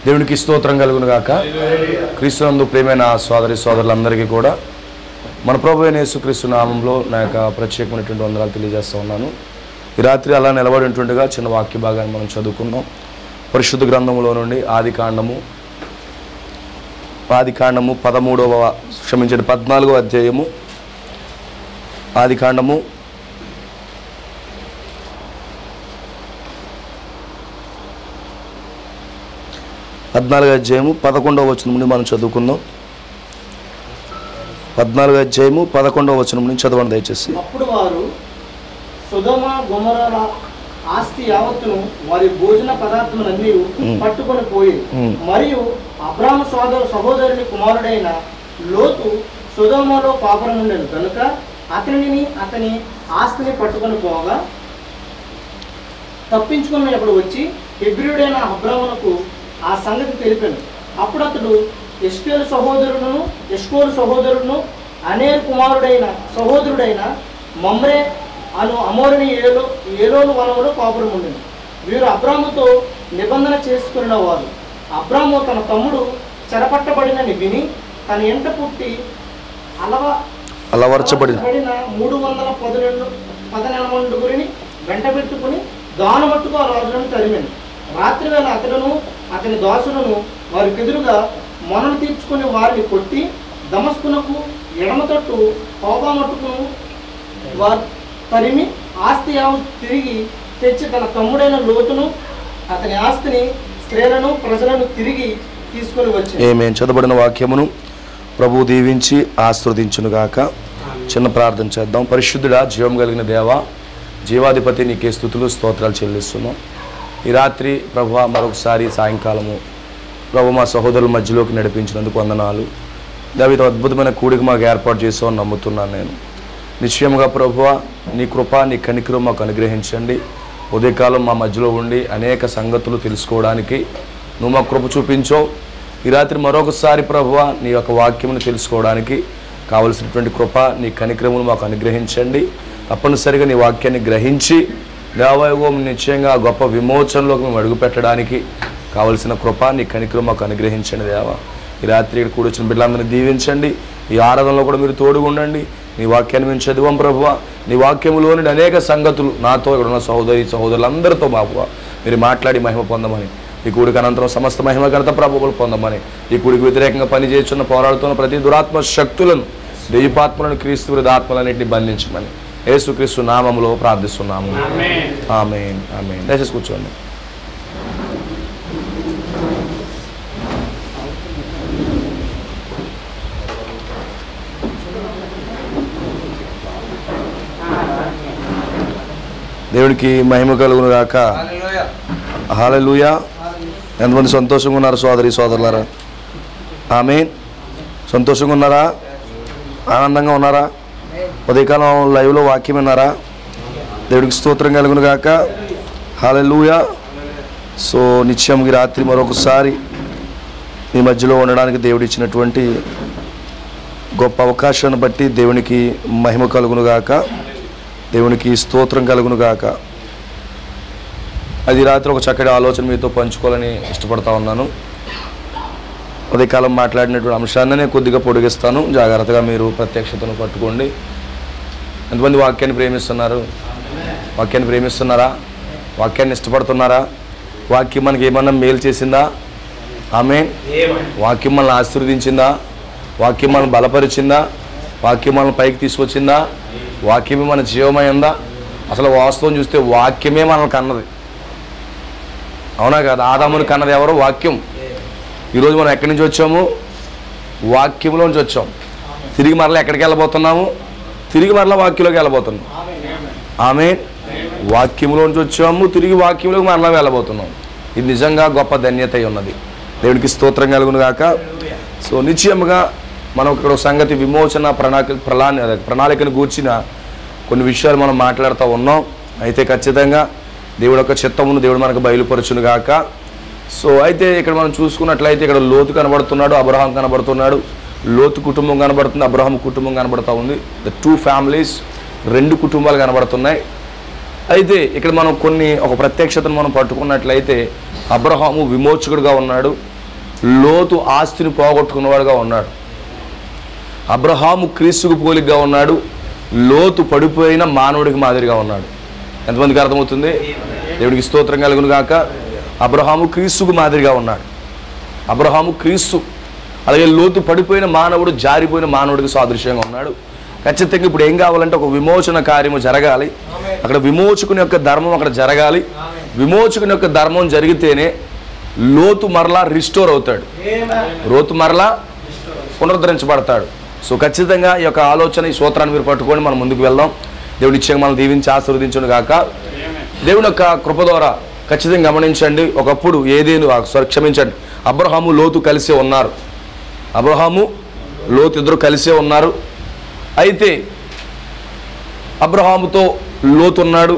దేవునికి స్తోత్రం కలుగును గాక. క్రీస్తునందు ప్రియమైన సోదరి సోదరులందరికీ కూడా మన ప్రభువైన యేసుక్రీస్తు నామంలో నా యొక్క ప్రత్యేకమైనటువంటి వందనాలు తెలియజేస్తూ ఉన్నాను. ఈ రాత్రి అలా నిలబడి ఉంటుండగా చిన్న వాక్య భాగాన్ని మనం చదువుకుందాం. పరిశుద్ధ గ్రంథంలో నుండి ఆది కాండము 14వ అధ్యాయము. ఆది కాండము 14వ అధ్యాయము 11వ వచనం నుండి మనం చదువుకుందాం. 14వ అధ్యాయము 11వ వచనం నుంచి చదవండి దయచేసి. అప్పుడు వారు సొదొమ గొమొర్రాల ఆస్తి యావత్తును వారి భోజన పదార్థములన్నీ పట్టుకొని పోయి, మరియు అబ్రాము సహోదరుని కుమారుడైన లోతు సొదొమలో పాపరం ఉండేది కనుక అతనిని అతని ఆస్తిని పట్టుకొని పోగా తప్పించుకున్నప్పుడు వచ్చి హెబ్రీయుడైన అబ్రామునకు ఆ సంగతి తెలిపాను. అప్పుడు అతడు ఎష్కోలు సహోదరుడును అనేర్ కుమారుడైన సహోదరుడైన మమ్రే అను అమోరుని ఏలోను వనములో కాపురం ఉండేది. వీరు అబ్రాముతో నిబంధన చేసుకున్న వారు. అబ్రాము తన తమ్ముడు చెరపట్టబడినని విని తన ఎంట పుట్టి అలవర్చబడిన 312 వెంట పెట్టుకుని దానమట్టుకు ఆ రాజులను తరిమాను. రాత్రి వేళ అతడును అతని దాసులను వారికి ఎదురుగా మొనలు తీర్చుకుని వారిని కొట్టి దమస్కునకు ఎడమ తట్టు హోబా మట్టుకును వారు తరిమి ఆస్తి తిరిగి తెచ్చి తన తమ్ముడైన లోతును అతని ఆస్తిని స్త్రీలను ప్రజలను తిరిగి తీసుకొని వచ్చి ఆమేన్. చదవబడిన వాక్యమును ప్రభువు దీవించి ఆశీర్వదించునుగాక. చిన్న ప్రార్థన చేద్దాం. పరిశుద్ధుడా, జీవం కలిగిన దేవా, జీవాధిపతి, నీకే స్తుతులు స్తోత్రాలు చెల్లిస్తున్నాం. ఈ రాత్రి ప్రభువా మరొకసారి సాయంకాలము ప్రభు మా సహోదరుల మధ్యలోకి నడిపించినందుకు వందనాలు. దావీదు అద్భుతమైన కూడిక మాకు ఏర్పాటు చేసామని నమ్ముతున్నాను నేను. నిశ్చయముగా ప్రభువా నీ కృప, నీ కనికరం మాకు అనుగ్రహించండి. ఉదయకాలం మా మధ్యలో ఉండి అనేక సంగతులు తెలుసుకోవడానికి నువ్వు మాకు కృప చూపించావు. ఈ రాత్రి మరొకసారి ప్రభువా నీ యొక్క వాక్యమును తెలుసుకోవడానికి కావలసినటువంటి కృప, నీ కనికరమును మాకు అనుగ్రహించండి. తప్పనిసరిగా నీ వాక్యాన్ని గ్రహించి దేవయోగం నిశ్చయంగా గొప్ప విమోచనలోకి మేము అడుగుపెట్టడానికి కావలసిన కృప, నీ కనికరం మాకు అనుగ్రహించండి దేవా. ఈ రాత్రి ఇక్కడ కూర్చున్న బిడ్డలందరినీ దీవించండి. ఈ ఆరాధనలో కూడా మీరు తోడుగా ఉండండి. నీ వాక్యాన్ని మేము చదివాం ప్రభువా. నీ వాక్యములోని అనేక సంగతులు నాతో ఇక్కడ ఉన్న సహోదరులందరితో బాబువా మీరు మాట్లాడి మహిమ పొందమని, ఈ కూడికి అనంతరం సమస్త మహిమ ఘనత ప్రభువులు పొందమని, ఈ కూడికి వ్యతిరేకంగా పనిచేస్తున్న పోరాడుతున్న ప్రతి దురాత్మ శక్తులను, దైవాత్మలను, క్రీస్తు విరుద్ధ ఆత్మలన్నింటినీ బంధించమని యేసుక్రీస్తు నామములో ప్రార్థిస్తున్నాము. ఆమేన్. ఆమేన్. దయచేసి కూర్చోండి. దేవుడికి మహిమ కలుగును గాక. హల్లెలూయా. ఎంతమంది సంతోషంగా ఉన్నారు సోదరి సోదరులారా? ఆమేన్. సంతోషంగా ఉన్నారా? ఆనందంగా ఉన్నారా? ఉదయకాలం లైవ్లో వాక్యం విన్నారా? దేవుడికి స్తోత్రం కలుగును గాక. హల్లెలూయా. సో నిత్యం ఈ రాత్రి మరొకసారి మీ మధ్యలో ఉండడానికి దేవుడు ఇచ్చినటువంటి గొప్ప అవకాశాన్ని బట్టి దేవునికి మహిమ కలుగును గాక. దేవునికి స్తోత్రం కలుగును గాక. అది రాత్రి ఒక చక్కటి ఆలోచన మీతో పంచుకోవాలని ఇష్టపడతా ఉన్నాను. ఉదయకాలం మాట్లాడినటువంటి అంశాన్ని నేను కొద్దిగా పొడిగిస్తాను. జాగ్రత్తగా మీరు ప్రత్యక్షతను పట్టుకోండి. ఎంతమంది వాక్యాన్ని ప్రేమిస్తున్నారు? వాక్యాన్ని ప్రేమిస్తున్నారా? వాక్యాన్ని ఇష్టపడుతున్నారా? వాక్యం మనకి ఏమన్నా మేలు చేసిందా? ఆమేన్. వాక్యం మనల్ని ఆశీర్వదించిందా? వాక్యం మనల్ని బలపరిచిందా? వాక్యం మనల్ని పైకి తీసుకొచ్చిందా? వాక్యమే మన జీవమైందా? అసలు వాస్తవం చూస్తే వాక్యమే మనల్ని కన్నది. అవునా కదా? ఆదాముని కన్నది ఎవరు? వాక్యం. ఈరోజు మనం ఎక్కడి నుంచి వచ్చాము? వాక్యంలోంచి వచ్చాం. తిరిగి మరలా ఎక్కడికి వెళ్ళబోతున్నాము? తిరిగి మరలా వాక్యంలోకి వెళ్ళబోతున్నాం. ఆమేన్. వాక్యంలోంచి వచ్చాము, తిరిగి వాక్యంలోకి మరలా వెళ్ళబోతున్నాం. ఇది నిజంగా గొప్ప ధన్యత ఉన్నది. దేవుడికి స్తోత్రం కలుగును గాక. సో నిశ్చయముగా మనం ఇక్కడ సంగతి విమోచన ప్రణాళికను గూర్చిన కొన్ని విషయాలు మనం మాట్లాడుతూ ఉన్నాం. అయితే ఖచ్చితంగా దేవుడు యొక్క చిత్తమును దేవుడు మనకు బయలుపరచును గాక. సో అయితే ఇక్కడ మనం చూసుకున్నట్లయితే ఇక్కడ లోతు కనబడుతున్నాడు, అబ్రహాం కనబడుతున్నాడు. లోతు కుటుంబం కనబడుతుంది, అబ్రహాం కుటుంబం కనబడుతూ ఉంది. ద టూ ఫ్యామిలీస్, రెండు కుటుంబాలు కనబడుతున్నాయి. అయితే ఇక్కడ మనం ఒక ప్రత్యక్షతను మనం పట్టుకున్నట్లయితే అబ్రహాము విమోచకుడుగా ఉన్నాడు, లోతు ఆస్తిని పోగొట్టుకున్నవాడుగా ఉన్నాడు. అబ్రహాము క్రీస్తుకు పోలికగా ఉన్నాడు, లోతు పడిపోయిన మానవుడికి మాదిరిగా ఉన్నాడు. ఎంతమందికి అర్థమవుతుంది? దేవుడికి స్తోత్రం కలుగును గాక. అబ్రహాము క్రీస్తుకు మాదిరిగా ఉన్నాడు. అబ్రహాము క్రీస్తు, అలాగే లోతు పడిపోయిన మానవుడు, జారిపోయిన మానవుడికి సాదృశ్యంగా ఉన్నాడు. ఖచ్చితంగా ఇప్పుడు ఏం కావాలంటే ఒక విమోచన కార్యము జరగాలి. అక్కడ విమోచకుని యొక్క ధర్మం అక్కడ జరగాలి. విమోచకుని యొక్క ధర్మం జరిగితేనే లోతు మరలా రిస్టోర్ అవుతాడు, లోతు మరలా పునరుద్ధరించబడతాడు. సో ఖచ్చితంగా ఈ యొక్క ఆలోచన, ఈ సూత్రాన్ని మీరు పట్టుకొని మనం ముందుకు వెళ్దాం. దేవుడి నిశ్చయంగా మనం దీవించి ఆశీర్వదించును గాక. దేవుని యొక్క కృప ద్వారా ఖచ్చితంగా గమనించండి, ఒకప్పుడు ఏదేను క్షమించండి, అబ్రహాము లోతు కలిసే ఉన్నారు. అబ్రహాము లోతు ఇద్దరు కలిసే ఉన్నారు. అయితే అబ్రహాముతో లోతు ఉన్నాడు.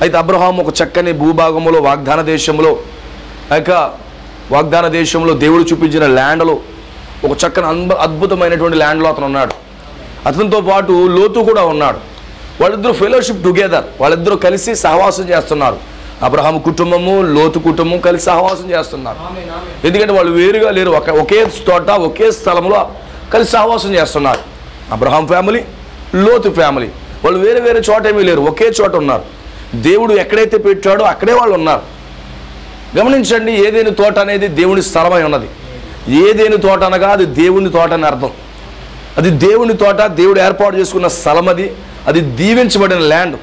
అయితే అబ్రహాము ఒక చక్కని భూభాగంలో, వాగ్దాన దేశంలో, వాగ్దాన దేశంలో దేవుడు చూపించిన ల్యాండ్లో, ఒక చక్కని అద్భుతమైనటువంటి ల్యాండ్లో అతను ఉన్నాడు. అతనితో పాటు లోతు కూడా ఉన్నాడు. వాళ్ళిద్దరూ ఫెలోషిప్ టుగెదర్, వాళ్ళిద్దరూ కలిసి సహవాసం చేస్తున్నారు. అబ్రహాము కుటుంబము, లోతు కుటుంబం కలిసి సహవాసం చేస్తున్నారు. ఎందుకంటే వాళ్ళు వేరుగా లేరు, ఒకే తోట, ఒకే స్థలంలో కలిసి సహవాసం చేస్తున్నారు. అబ్రహాం ఫ్యామిలీ, లోతు ఫ్యామిలీ, వాళ్ళు వేరే వేరే చోట ఏమీ లేరు, ఒకే చోట ఉన్నారు. దేవుడు ఎక్కడైతే పెట్టాడో అక్కడే వాళ్ళు ఉన్నారు. గమనించండి, ఏదేని తోట అనేది దేవుని స్థలమై ఉన్నది. ఏదేని తోట అనగా అది దేవుని తోట అని అర్థం. అది దేవుని తోట, దేవుడు ఏర్పాటు చేసుకున్న స్థలం. అది దీవించబడిన ల్యాండ్.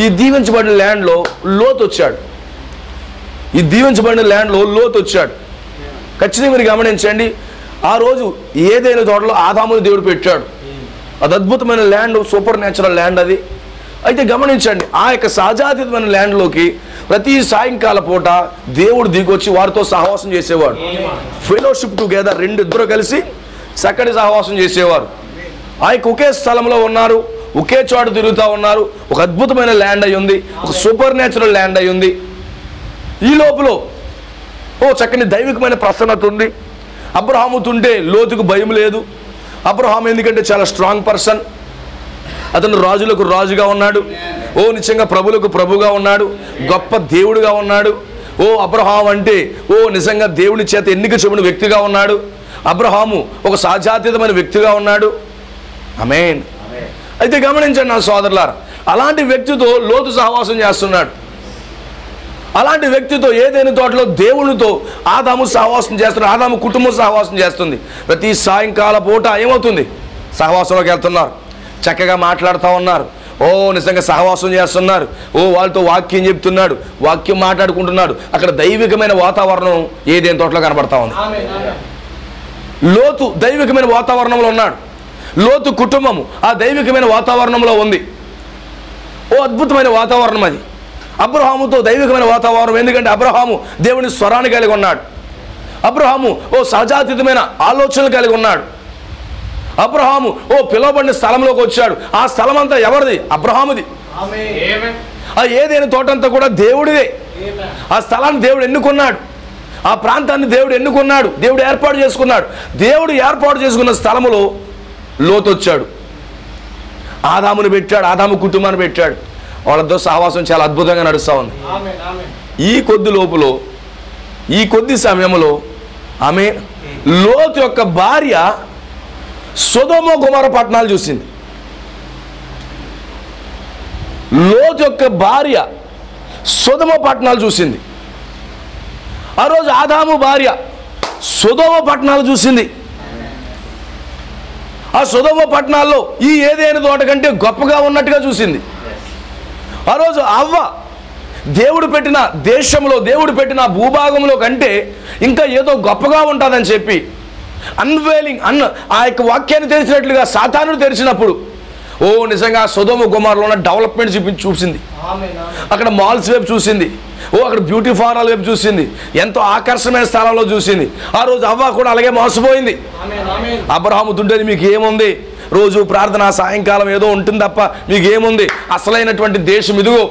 ఈ దీవించబడిన ల్యాండ్లో లోతు వచ్చాడు. ఈ దీవించబడిన ల్యాండ్లో లోతు వచ్చాడు. ఖచ్చితంగా మీరు గమనించండి, ఆ రోజు ఏదైనా తోటలో ఆదాముని దేవుడు పెట్టాడు. అది అద్భుతమైన ల్యాండ్, సూపర్ న్యాచురల్ ల్యాండ్ అది. అయితే గమనించండి, ఆ యొక్క సహజాతీతమైన ల్యాండ్లోకి ప్రతి సాయంకాల పూట దేవుడు దిగొచ్చి వారితో సహవాసం చేసేవాడు. ఫెలోషిప్ టుగెదర్, ఇద్దరు కలిసి చక్కటి సహవాసం చేసేవారు. ఆ యొక్క ఒకే స్థలంలో ఉన్నారు, ఒకే చోట తిరుగుతూ ఉన్నారు. ఒక అద్భుతమైన ల్యాండ్ అయి ఉంది, ఒక సూపర్ న్యాచురల్ ల్యాండ్ అయి ఉంది. ఈ లోపల చక్కని దైవికమైన ప్రసన్నత ఉంది. అబ్రహాముతుంటే లోతుకు భయం లేదు. అబ్రహాము ఎందుకంటే చాలా స్ట్రాంగ్ పర్సన్. అతను రాజులకు రాజుగా ఉన్నాడు. నిజంగా ప్రభులకు ప్రభుగా ఉన్నాడు, గొప్ప దేవుడుగా ఉన్నాడు. అబ్రహాము అంటే నిజంగా దేవుని చేత ఎన్నిక చెబుని వ్యక్తిగా ఉన్నాడు. అబ్రహాము ఒక సహజాతీతమైన వ్యక్తిగా ఉన్నాడు. ఆమేన్. అయితే గమనించండి నా సోదరులారా, అలాంటి వ్యక్తితో లోతు సహవాసం చేస్తున్నాడు. అలాంటి వ్యక్తితో ఏదైనా తోటలో దేవునితో ఆదాము సహవాసం చేస్తున్నాడు. ఆదాము కుటుంబం సహవాసం చేస్తుంది. ప్రతి సాయంకాల పూట ఏమవుతుంది, సహవాసంలోకి వెళ్తున్నారు, చక్కగా మాట్లాడుతూ ఉన్నారు. నిజంగా సహవాసం చేస్తున్నారు. వాళ్ళతో వాక్యం చెప్తున్నాడు, వాక్యం మాట్లాడుకుంటున్నాడు. అక్కడ దైవికమైన వాతావరణం ఏదైనా తోటలో కనబడతా ఉంది. లోతు దైవికమైన వాతావరణంలో ఉన్నాడు. లోతు కుటుంబము ఆ దైవికమైన వాతావరణంలో ఉంది. అద్భుతమైన వాతావరణం అది. అబ్రహాముతో దైవికమైన వాతావరణం. ఎందుకంటే అబ్రహాము దేవుని స్వరాన్ని కలిగి ఉన్నాడు. అబ్రహాము సహజాతీతమైన ఆలోచనలు కలిగి ఉన్నాడు. అబ్రహాము పిలువబడిన స్థలంలోకి వచ్చాడు. ఆ స్థలం అంతా ఎవరిది? అబ్రహాముది. ఆ ఏదైనా తోటంతా కూడా దేవుడిదే. ఆ స్థలాన్ని దేవుడు ఎన్నుకున్నాడు. ఆ ప్రాంతాన్ని దేవుడు ఎన్నుకున్నాడు. దేవుడు ఏర్పాటు చేసుకున్నాడు. దేవుడు ఏర్పాటు చేసుకున్న స్థలములో లోతు వచ్చాడు. ఆదాముని పెట్టాడు, ఆదాము కుటుంబాన్ని పెట్టాడు. వాళ్ళతో సహవాసం చాలా అద్భుతంగా నడుస్తూ ఉంది. ఈ కొద్ది సమయంలో ఆమె లోతు యొక్క భార్య సొదొమ గొమొర్రా పట్టణాలు చూసింది. లోతు యొక్క భార్య సొదొమ పట్టణాలు చూసింది. ఆ రోజు ఆదాము భార్య సొదొమ పట్టణాలు చూసింది. ఆ సొదొమ పట్టణాల్లో ఈ ఏదైనా తోట కంటే గొప్పగా ఉన్నట్టుగా చూసింది. ఆ రోజు అవ్వ దేవుడు పెట్టిన దేశంలో, దేవుడు పెట్టిన భూభాగంలో కంటే ఇంకా ఏదో గొప్పగా ఉంటుందని చెప్పి ఆ యొక్క వాక్యాన్ని తెలిసినట్లుగా సాతానుడు తెరిచినప్పుడు నిజంగా సొదొమ గొమొర్రాలో ఉన్న డెవలప్మెంట్ చూసింది. అక్కడ మాల్స్ వైపు చూసింది. అక్కడ బ్యూటీ పార్లర్ వైపు చూసింది. ఎంతో ఆకర్షణమైన స్థలంలో చూసింది. ఆ రోజు అవ్వ కూడా అలాగే మోసపోయింది. అబ్రహాము తుంటేది మీకు ఏముంది, రోజు ప్రార్థన, సాయంకాలం ఏదో ఉంటుంది తప్ప మీకు ఏముంది, అసలైనటువంటి దేశం ఇదిగో.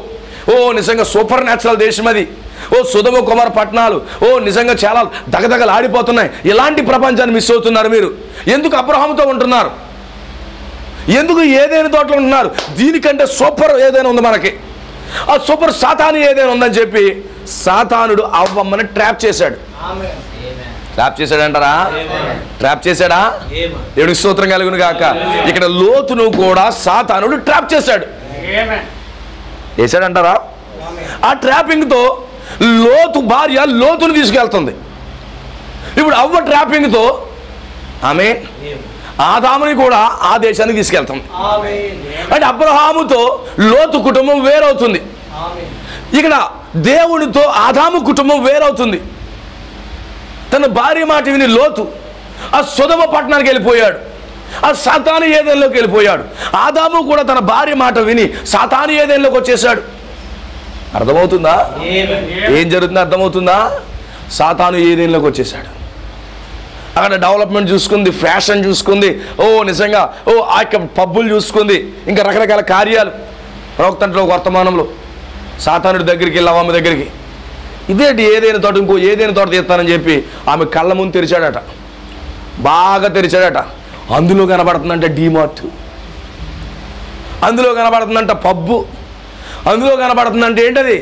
నిజంగా సూపర్ న్యాచురల్ దేశం అది. సొదొమ గొమొర్రా పట్టణాలు నిజంగా చాలా దగదగలు ఆడిపోతున్నాయి. ఇలాంటి ప్రపంచాన్ని మిస్ అవుతున్నారు మీరు. ఎందుకు అబ్రహాముతో ఉంటున్నారు? ఎందుకు ఏదైనా తోటలో ఉంటున్నారు? దీనికంటే సూపర్ ఏదైనా ఉంది మనకి. ఆ సూపర్ సాతాను ఏదైనా ఉందని చెప్పి సాతానుడు అవ్వమ్మని ట్రాప్ చేశాడు. ట్రాప్ చేశాడంటారా? ట్రాప్ చేశాడా? దేవుడికి స్తోత్రం కలుగును గాక. ఇక్కడ లోతును కూడా సాతానుడు ట్రాప్ చేశాడు. చేశాడంటారా? ఆ ట్రాపింగ్తో లోతు భార్య లోతును తీసుకెళ్తుంది. ఇప్పుడు అవ్వ ట్రాపింగ్తో ఆమె ఆదాముని కూడా ఆ దేశానికి తీసుకెళ్తుంది. అంటే అబ్రహాముతో లోతు కుటుంబం వేరవుతుంది. ఇక్కడ దేవునితో ఆదాము కుటుంబం వేరవుతుంది. తన భార్య మాట విని లోతు ఆ సొదొమ పట్టణానికి వెళ్ళిపోయాడు. ఆ సాతాను ఏదెన్లోకి వెళ్ళిపోయాడు. ఆదాము కూడా తన భార్య మాట విని సాతాను ఏదెన్లోకి వచ్చేసాడు. అర్థమవుతుందా? ఏం జరుగుతుందో అర్థమవుతుందా? సాతాను ఏదెన్లోకి వచ్చేసాడు. అక్కడ డెవలప్మెంట్ చూసుకుంది, ఫ్యాషన్ చూసుకుంది, నిజంగా ఆ యొక్క పబ్బులు చూసుకుంది, ఇంకా రకరకాల కార్యాలు. ప్రవక్తంలో వర్తమానంలో సాతానుడి దగ్గరికి వెళ్ళి అవ్వమ్మ దగ్గరికి ఇదేంటి ఏదైనా తోట ఇంకో ఏదైనా తోట తీస్తానని చెప్పి ఆమె కళ్ళ ముందు తెరిచాడట. బాగా తెరిచాడట. అందులో కనబడుతుందంట డీమార్ట్, అందులో కనబడుతుందంట పబ్బు, అందులో కనబడుతుందంటే ఏంటది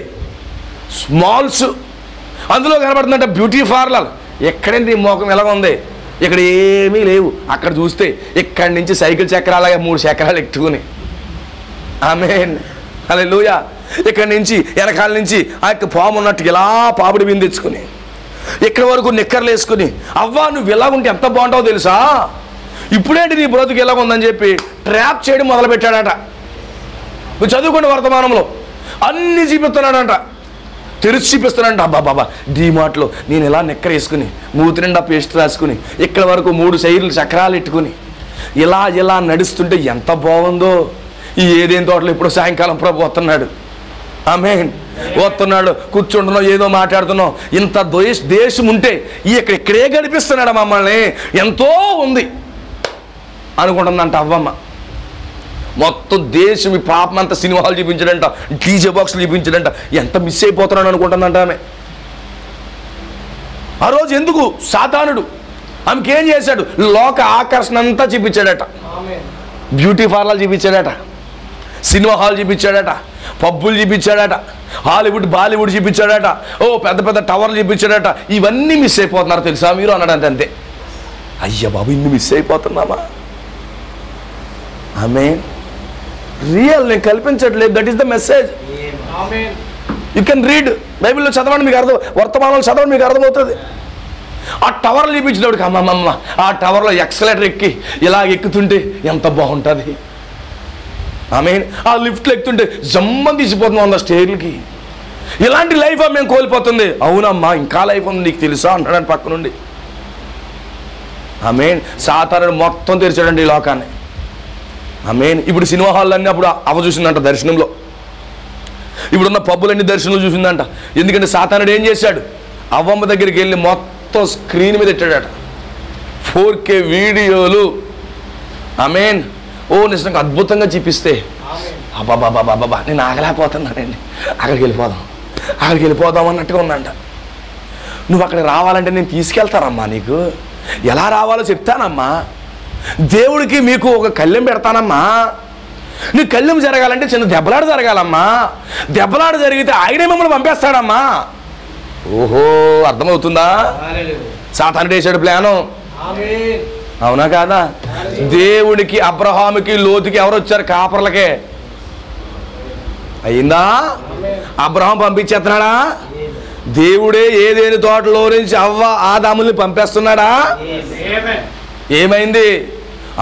స్మాల్స్, అందులో కనబడుతుందంట బ్యూటీ పార్లర్. ఎక్కడైంది మోకం ఎలాగ ఉంది? ఇక్కడ ఏమీ లేవు. అక్కడ చూస్తే ఇక్కడి నుంచి సైకిల్ చక్రాలుగా 3 చక్రాలు ఎక్కుని ఆమేన్ హల్లెలూయా. ఇక్కడి నుంచి వెనకాల నుంచి ఆ యొక్క పాము ఉన్నట్టు ఇలా పాపిడి బిందు తెచ్చుకుని ఇక్కడ వరకు నిక్కర్లు వేసుకుని అవ్వా నువ్వు ఇలాగుంటే ఎంత బాగుంటావో తెలుసా, ఇప్పుడేంటి నీ బ్రతుకు ఎలాగ ఉందని చెప్పి ట్రాప్ చేయడం మొదలుపెట్టాడట. నువ్వు చదువుకున్న వర్తమానంలో అన్నీ చూపిస్తున్నాడంట, తెరిచి చూపిస్తున్నాడంట. అబ్బాబాబా డీమార్ట్లో నేను ఇలా నిక్కర వేసుకుని మూతి నిండా పేస్ట్ రాసుకుని ఇక్కడ వరకు 3 సైర్లు చక్రాలు ఎట్టుకుని ఇలా ఇలా నడుస్తుంటే ఎంత బాగుందో. ఈ ఏదేం తోటలో ఇప్పుడు సాయంకాలం ప్రభు వస్తున్నాడు. ఆమేన్. వస్తున్నాడు, కూర్చుంటున్నావు, ఏదో మాట్లాడుతున్నావు. ఇంత దేశం ఉంటే ఇక్కడే గడిపిస్తున్నాడు మమ్మల్ని, ఎంతో ఉంది అనుకుంటుందంట అవ్వమ్మ. మొత్తం దేశం ఈ పాపం అంతా సినిమాలు చూపించడంట, డీజే బాక్స్లు చూపించడంట, ఎంత మిస్ అయిపోతున్నాడు అనుకుంటుందంట ఆమె. ఆ రోజు ఎందుకు సాతానుడు ఆమెకేం చేశాడు? లోక ఆకర్షణ అంతా చూపించాడట, బ్యూటీ పార్లర్ చూపించాడట, సినిమా హాల్ చూపించాడట, పబ్బులు చూపించాడట, హాలీవుడ్ బాలీవుడ్ చూపించాడట, పెద్ద పెద్ద టవర్లు చూపించాడట. ఇవన్నీ మిస్ అయిపోతున్నారు తెలుసా మీరు అన్నాడంటే. అంతే. అయ్యా బాబు ఇన్ని మిస్ అయిపోతున్నామా? ఆమేన్. రియల్ నేను కల్పించట్లేదు. That is the message. You can read బైబిల్లో చదవండి, మీకు అర్థం, వర్తమానాలు చదవండి, మీకు అర్థమవుతుంది. ఆ టవర్లు చూపించినప్పుడు అమ్మమ్మ ఆ టవర్లో ఎక్సలేటర్ ఎక్కి ఇలా ఎక్కుతుంటే ఎంత బాగుంటుంది. ఆమేన్. ఆ లిఫ్ట్లు ఎక్కుతుంటే జమ్మని తీసిపోతున్నాం అంద స్టేర్లకి. ఇలాంటి లైఫ్ మేము కోల్పోతుంది. అవునమ్మా ఇంకా లైఫ్ ఉంది నీకు తెలుసా అంటాడని పక్క నుండి. ఆమేన్. సాతానుడు మొత్తం తెరిచాడండి ఈ లోకాన్ని. ఆమేన్. ఇప్పుడు సినిమా హాల్ అన్నీ అప్పుడు అవ చూసిందంట దర్శనంలో. ఇప్పుడున్న పబ్బులన్నీ దర్శనంలో చూసిందంట. ఎందుకంటే సాతానుడు ఏం చేశాడు? అవ్వమ్మ దగ్గరికి వెళ్ళి మొత్తం స్క్రీన్ మీద పెట్టాడట 4K వీడియోలు. ఆమేన్. నిజంగా అద్భుతంగా చూపిస్తే అబ్బాబాబాబాబా నేను ఆగలేకపోతున్నానండి, అక్కడికి వెళ్ళిపోదాం అన్నట్టుగా ఉందంట. నువ్వు అక్కడికి రావాలంటే నేను తీసుకెళ్తానమ్మా, నీకు ఎలా రావాలో చెప్తానమ్మా, దేవుడికి మీకు ఒక కళ్ళెం పెడతానమ్మా, నీ కళ్ళెం జరగాలంటే చిన్న దెబ్బలాట జరగాలమ్మా, దెబ్బలాట జరిగితే ఆయనే మమ్మల్ని పంపేస్తాడమ్మా. ఓహో అర్థమవుతుందా? సాతానుడు వేసాడు ప్లాను. అవునా కాదా? దేవుడికి అబ్రహాముకి లోతుకి ఎవరు వచ్చారు? కాపర్లకే. అయిందా? అబ్రహాం పంపించేస్తున్నాడా? దేవుడే ఏదేని తోటలో నుంచి అవ్వ ఆదాముల్ని పంపేస్తున్నాడా? ఏమైంది?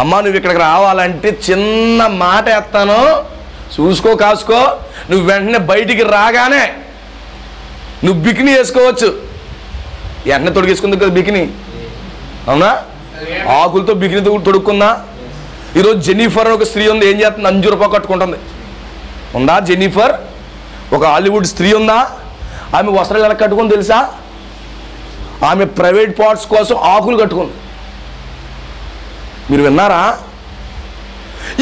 అమ్మా నువ్వు ఇక్కడికి రావాలంటే చిన్న మాట ఎత్తాను, చూసుకో కాసుకో, నువ్వు వెంటనే బయటికి రాగానే నువ్వు బికిని వేసుకోవచ్చు. వెంటనే తొడిగేసుకుంది కదా బికిని, అవునా? ఆకులతో బికిని తొడుక్కుందా? ఈరోజు జెన్నిఫర్ అని ఒక స్త్రీ ఉంది, ఏం చేస్తుంది? 5 రూపాయలు కట్టుకుంటుంది. ఉందా జెన్నిఫర్? ఒక హాలీవుడ్ స్త్రీ ఉందా? ఆమె వస్త్రాలు ఎలా కట్టుకుంది తెలుసా? ఆమె ప్రైవేట్ పార్ట్స్ కోసం ఆకులు కట్టుకుంది. మీరు విన్నారా?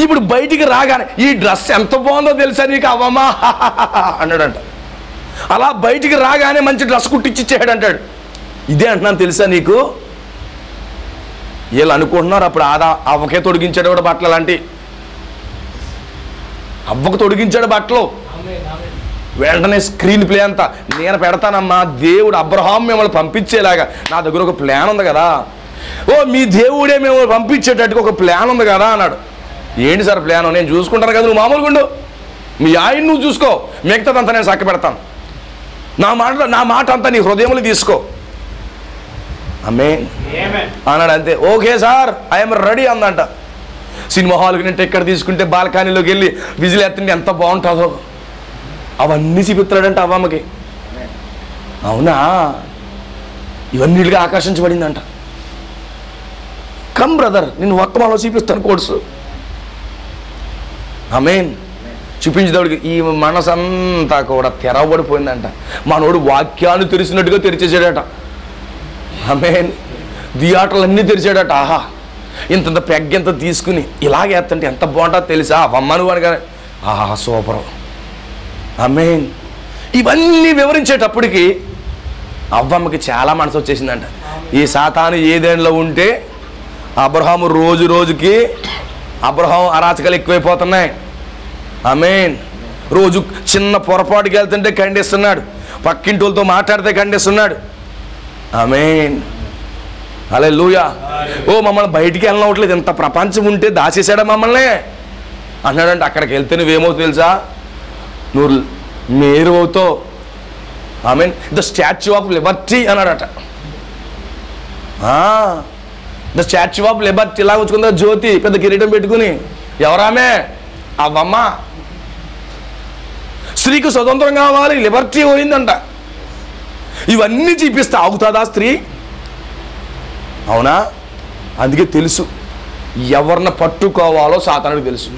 ఇప్పుడు బయటికి రాగానే ఈ డ్రెస్ ఎంత బాగుందో తెలుసా నీకు అవ్వమ్మా అన్నాడంట. అలా బయటికి రాగానే మంచి డ్రెస్ కుట్టించిచ్చాడు అంటాడు. ఇదే అంటున్నాను తెలుసా నీకు? వీళ్ళు అనుకుంటున్నారు అప్పుడు అవ్వకే తొడిగించాడు కూడా బట్టలు, అలాంటి అవ్వకు తొడిగించాడు బట్టలు. వెంటనే స్క్రీన్ ప్లే అంతా నేను పెడతానమ్మా, దేవుడు అబ్రహాం మిమ్మల్ని పంపించేలాగా నా దగ్గర ఒక ప్లాన్ ఉంది కదా. ఓ మీ దేవుడే మిమ్మల్ని పంపించేటట్టుగా ఒక ప్లాన్ ఉంది కదా అన్నాడు. ఏంటి సార్ ప్లాన్? నేను చూసుకుంటాను కదా, నువ్వు మామూలుగా ఉండు, మీ ఆయన నువ్వు చూసుకో, మిగతాదంతా నేను చక్క పెడతాను, నా మాట అంతా నీ హృదయంలో తీసుకో. ఆమేన్ అన్నాడు. అంతే, ఓకే సార్ ఐఎమ్ రెడీ అందంట. సినిమా హాల్కి నేను టికెట్ తీసుకుంటే బాల్కనీలోకి వెళ్ళి విజిల్ ఎత్తుంటే ఎంత బాగుంటుందో అవన్నీ చూపిస్తాడంట అవ్వమ్మకి. అవునా, ఇవన్నీటిగా ఆకర్షించబడిందంట. కమ్ బ్రదర్, నేను వర్తమానంలో చూపిస్తాను కోర్సు. ఆమేన్. చూపించేటోడికి ఈ మనసు అంతా కూడా తెరవబడిపోయిందంట. మనోడు వాక్యాన్ని తెరిచినట్టుగా తెరిచేసాడట. ఆమేన్. థియేటర్లన్నీ తెరిచాడట. ఆహా, ఇంత పెగ్గెంత తీసుకుని ఇలాగేస్తుంటే ఎంత బాగుంటుందో తెలుసా అమ్మను అని కానీ, ఆహా సూపరు. ఆమేన్. ఇవన్నీ వివరించేటప్పటికి అవ్వమ్మకి చాలా మనసు వచ్చేసిందంట. ఈ సాతాను ఏదేంలో ఉంటే అబ్రహాము రోజు రోజుకి అబ్రహాం అరాచకాలు ఎక్కువైపోతున్నాయి. ఆమేన్. రోజు చిన్న పొరపాటుకి వెళ్తుంటే ఖండిస్తున్నాడు, పక్కింటి వాళ్ళతో మాట్లాడితే ఖండిస్తున్నాడు. ఆమేన్. హల్లెలూయా. ఓ మమ్మల్ని బయటికి వెళ్ళనవట్లేదు, ఇంత ప్రపంచం ఉంటే దాచేసాడా మమ్మల్ని అన్నాడంటే. అక్కడికి వెళ్తే నువ్వేమో తెలుసా, నువ్వు మేరు అవుతావు. ఆమేన్. ద స్టాచ్యూ ఆఫ్ లిబర్టీ అన్నాడట. ద స్టాచ్యూ ఆఫ్ లిబర్టీ ఇలా వచ్చుకుందా జ్యోతి పెద్ద కిరీటం పెట్టుకుని. ఎవరామే? అవ్వమ్మ. స్త్రీకి స్వతంత్రం కావాలి, లిబర్టీ పోయిందంట. ఇవన్నీ చూపిస్తే ఆగుతుందా స్త్రీ? అవునా? అందుకే తెలుసు ఎవరిని పట్టుకోవాలో సాతానుడికి తెలుసు.